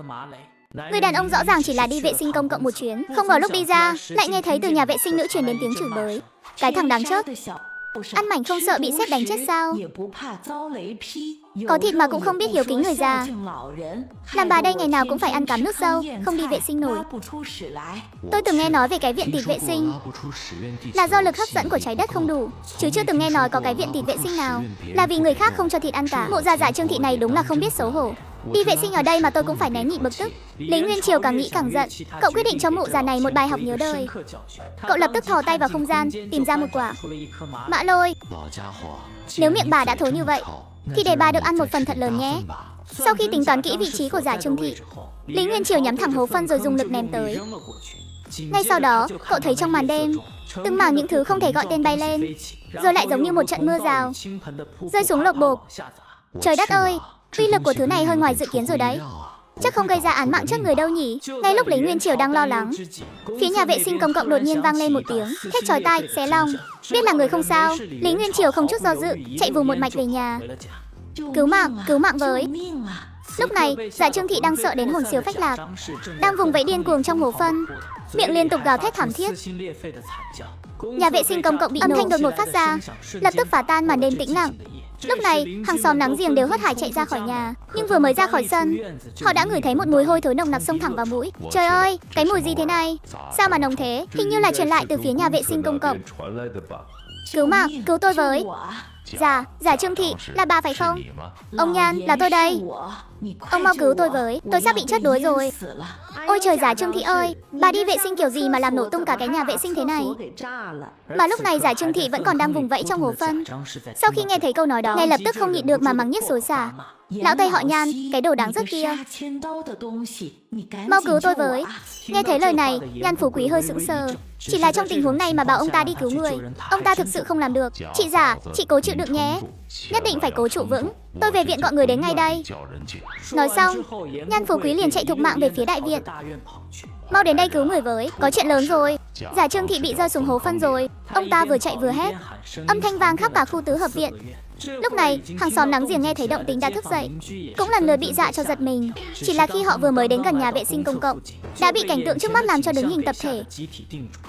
Người đàn ông rõ ràng chỉ là đi vệ sinh công cộng một chuyến, không ngờ lúc đi ra lại nghe thấy từ nhà vệ sinh nữ truyền đến tiếng chửi bới. Cái thằng đáng chết, ăn mảnh không sợ bị sét đánh chết sao? Có thịt mà cũng không biết hiếu kính người già. Làm bà đây ngày nào cũng phải ăn cám nước dâu, không đi vệ sinh nổi. Tôi từng nghe nói về cái viện tịt vệ sinh là do lực hấp dẫn của trái đất không đủ, chứ chưa từng nghe nói có cái viện tịt vệ sinh nào là vì người khác không cho thịt ăn cả. Mụ già Giả Trương Thị này đúng là không biết xấu hổ. Đi vệ sinh ở đây mà tôi cũng phải nén nhịn bực tức. Lý Nguyên Triều càng nghĩ càng giận. Cậu quyết định cho mụ già này một bài học nhớ đời. Cậu lập tức thò tay vào không gian, tìm ra một quả mã lôi. Nếu miệng bà đã thối như vậy thì để bà được ăn một phần thật lớn nhé. Sau khi tính toán kỹ vị trí của Giả Trương Thị, Lý Nguyên Triều nhắm thẳng hố phân rồi dùng lực ném tới. Ngay sau đó, cậu thấy trong màn đêm, từng mảng những thứ không thể gọi tên bay lên, rồi lại giống như một trận mưa rào rơi xuống lộp bộp. Trời đất ơi, uy lực của thứ này hơi ngoài dự kiến rồi đấy. Chắc không gây ra án mạng trước người đâu nhỉ. Ngay lúc Lý Nguyên Triều đang lo lắng, phía nhà vệ sinh công cộng đột nhiên vang lên một tiếng thét chói tai, xé lòng. Biết là người không sao, Lý Nguyên Triều không chút do dự, chạy vù một mạch về nhà. Cứu mạng với. Lúc này, Giả Trương Thị đang sợ đến hồn siêu phách lạc, đang vùng vẫy điên cuồng trong hố phân, miệng liên tục gào thét thảm thiết. Nhà vệ sinh công cộng bị âm thanh đột ngột phát ra, lập tức phá tan màn đêm tĩnh lặng. Lúc này, hàng xóm láng giềng đều hớt hải chạy ra khỏi nhà, nhưng vừa mới ra khỏi sân, họ đã ngửi thấy một mùi hôi thối nồng nặc xông thẳng vào mũi. Trời ơi, cái mùi gì thế này? Sao mà nồng thế? Hình như là truyền lại từ phía nhà vệ sinh công cộng. Cứu mạng, cứu tôi với. Giả Trương Thị, là bà phải không? Ông Nhan, là tôi đây. Ông mau cứu tôi với, tôi sắp bị chết đuối rồi. Ôi trời, Giả Trương Thị ơi, bà đi vệ sinh kiểu gì mà làm nổ tung cả cái nhà vệ sinh thế này? Mà lúc này Giả Trương Thị vẫn còn đang vùng vẫy trong hố phân. Sau khi nghe thấy câu nói đó, ngay lập tức không nhịn được mà mắng nhiếc xối xả. Lão Tây họ Nhan, cái đồ đáng rớt kia, mau cứu tôi với. Nghe thấy lời này, Nhan Phú Quý hơi sững sờ. Chỉ là trong tình huống này mà bảo ông ta đi cứu người, ông ta thực sự không làm được. Chị Giả, chị cố chịu đựng nhé, nhất định phải cố trụ vững. Tôi về viện gọi người đến ngay đây. Nói xong, Nhan Phú Quý liền chạy thục mạng về phía đại viện. Mau đến đây cứu người với, có chuyện lớn rồi. Giả Trương Thị bị rơi xuống hố phân rồi. Ông ta vừa chạy vừa hét, âm thanh vang khắp cả khu tứ hợp viện. Lúc này, hàng xóm láng giềng nghe thấy động tĩnh đã thức dậy, cũng lần lượt bị dọa cho giật mình. Chỉ là khi họ vừa mới đến gần nhà vệ sinh công cộng, đã bị cảnh tượng trước mắt làm cho đứng hình tập thể.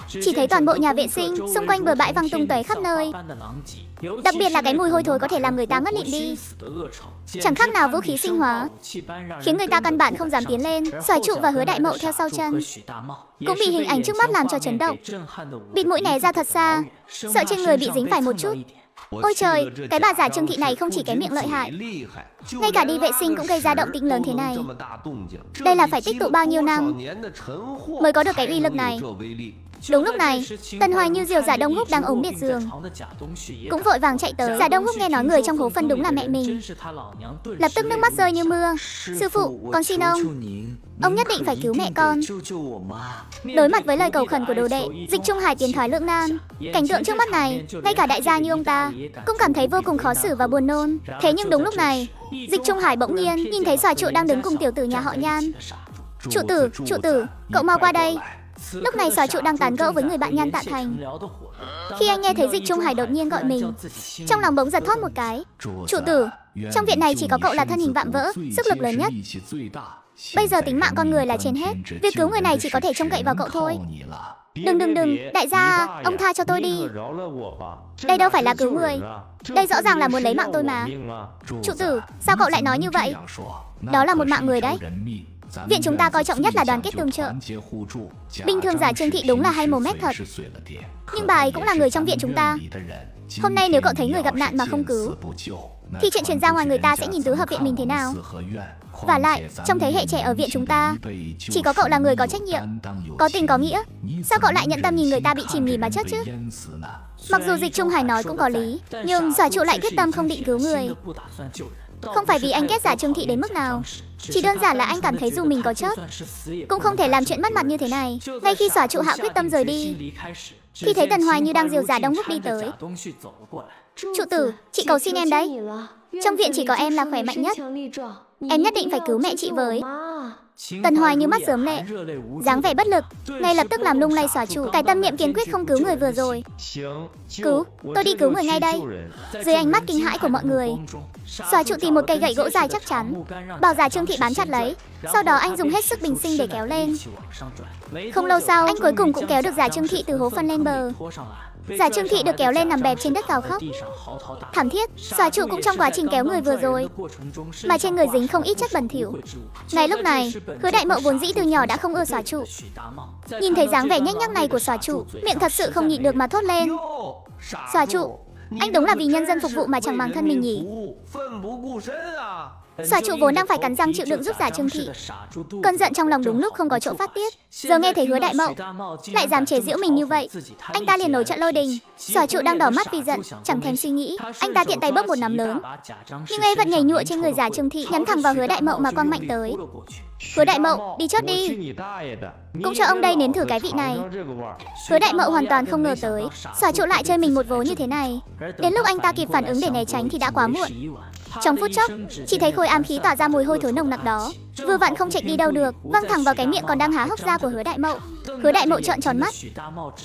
Chỉ thấy toàn bộ nhà vệ sinh xung quanh bừa bãi văng tung tóe khắp nơi. Đặc biệt là cái mùi hôi thối có thể làm người ta ngất lịm đi, chẳng khác nào vũ khí sinh hóa, khiến người ta căn bản không dám tiến lên. Xoài Trụ và Hứa Đại Mậu theo sau chân cũng bị hình ảnh trước mắt làm cho chấn động, bịt mũi né ra thật xa, sợ trên người bị dính phải một chút. Ôi trời, cái bà Giả Trương Thị này không chỉ cái miệng lợi hại, ngay cả đi vệ sinh cũng gây ra động tĩnh lớn thế này. Đây là phải tích tụ bao nhiêu năm mới có được cái uy lực này. Đúng lúc này, Tần Hoài như diều Giả Đông Húc đang ống liệt giường cũng vội vàng chạy tới. Giả Đông Húc nghe nói người trong hố phân đúng là mẹ mình, lập tức nước mắt rơi như mưa. Sư phụ, con xin ông nhất định phải cứu mẹ con. Đối mặt với lời cầu khẩn của đồ đệ, Dịch Trung Hải tiến thoái lưỡng nan. Cảnh tượng trước mắt này, ngay cả đại gia như ông ta cũng cảm thấy vô cùng khó xử và buồn nôn. Thế nhưng đúng lúc này, Dịch Trung Hải bỗng nhiên nhìn thấy Xoài Trụ đang đứng cùng tiểu tử nhà họ Nhan. Trụ tử, cậu mau qua đây. Lúc này Xoài Trụ đang tán gẫu với người bạn Nhan Tạ Thành. Khi anh nghe thấy Dịch Trung Hải đột nhiên gọi mình, trong lòng bỗng giật thót một cái. Trụ tử, trong viện này chỉ có cậu là thân hình vạm vỡ, sức lực lớn nhất. Bây giờ tính mạng con người là trên hết, việc cứu người này chỉ có thể trông cậy vào cậu thôi. Đừng, đại gia, ông tha cho tôi đi. Đây đâu phải là cứu người, đây rõ ràng là muốn lấy mạng tôi mà. Trụ tử, sao cậu lại nói như vậy? Đó là một mạng người đấy. Viện chúng ta coi trọng nhất là đoàn kết tương trợ. Bình thường Giả Trương Thị đúng là hay mồm mép thật, nhưng bà ấy cũng là người trong viện chúng ta. Hôm nay nếu cậu thấy người gặp nạn mà không cứu, thì chuyện truyền ra ngoài người ta sẽ nhìn tứ hợp viện mình thế nào? Và lại, trong thế hệ trẻ ở viện chúng ta, chỉ có cậu là người có trách nhiệm, có tình có nghĩa. Sao cậu lại nhận tâm nhìn người ta bị chìm nghỉm mà chết chứ? Mặc dù Dịch Trung Hải nói cũng có lý, nhưng Xoài Trụ lại quyết tâm không định cứu người. Không phải vì anh ghét Giả Trương Thị đến mức nào, chỉ đơn giản là anh cảm thấy dù mình có chết, cũng không thể làm chuyện mất mặt như thế này. Ngay khi Xoài Trụ hạ quyết tâm rời đi, khi thấy Tần Hoài như đang dìu Giả Đông Húc đi tới. Trụ tử, chị cầu xin em đấy, trong viện chỉ có em là khỏe mạnh nhất, em nhất định phải cứu mẹ chị với. Tần Hoài như mắt rớm lệ, dáng vẻ bất lực, ngay lập tức làm lung lay Xoài Trụ cái tâm niệm kiên quyết không cứu người vừa rồi. Cứu, tôi đi cứu người ngay đây. Dưới ánh mắt kinh hãi của mọi người, Xoài Trụ tìm một cây gậy gỗ dài chắc chắn, bảo Giả Trương Thị bám chặt lấy. Sau đó anh dùng hết sức bình sinh để kéo lên. Không lâu sau, anh cuối cùng cũng kéo được Giả Trương Thị từ hố phân lên bờ. Giả Trương Thị được kéo lên nằm bẹp trên đất gào khóc thảm thiết. Xoài Trụ cũng trong quá trình kéo người vừa rồi mà trên người dính không ít chất bẩn thỉu. Ngay lúc này, Hứa Đại Mậu vốn dĩ từ nhỏ đã không ưa Xoài Trụ, nhìn thấy dáng vẻ nhếch nhác này của Xoài Trụ, miệng thật sự không nhịn được mà thốt lên. Xoài Trụ, anh đúng là vì nhân dân phục vụ mà chẳng màng thân mình nhỉ? Xoài Trụ vốn đang phải cắn răng chịu đựng giúp Giả Trương Thị, cơn giận trong lòng đúng lúc không có chỗ phát tiết. Giờ nghe thấy Hứa Đại Mậu lại dám chế giễu mình như vậy, anh ta liền nổi trận lôi đình. Xoài Trụ đang đỏ mắt vì giận, chẳng thèm suy nghĩ, anh ta tiện tay bóp một nắm lớn, nhưng ấy vẫn nhảy nhụa trên người Giả Trương Thị, nhắm thẳng vào Hứa Đại Mậu mà quăng mạnh tới. Hứa Đại Mậu, đi chốt đi, cũng cho ông đây nếm thử cái vị này. Hứa Đại Mậu hoàn toàn không ngờ tới Xoài Trụ lại chơi mình một vố như thế này. Đến lúc anh ta kịp phản ứng để né tránh thì đã quá muộn. Trong phút chốc, chỉ thấy khối ám khí tỏa ra mùi hôi thối nồng nặc đó, vừa vặn không chạy đi đâu được, văng thẳng vào cái miệng còn đang há hốc ra của Hứa Đại Mậu. Hứa Đại Mậu trợn tròn mắt,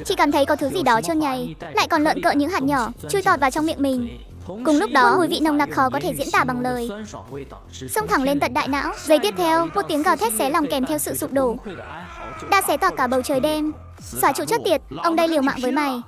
chỉ cảm thấy có thứ gì đó trơn nhầy, lại còn lợn cỡ những hạt nhỏ chui tọt vào trong miệng mình. Cùng lúc đó, mùi vị nồng nặc khó có thể diễn tả bằng lời, xông thẳng lên tận đại não. Giây tiếp theo, một tiếng gào thét xé lòng kèm theo sự sụp đổ đã xé toạc cả bầu trời đêm. Xoài Trụ chết tiệt, ông đây liều mạng với mày.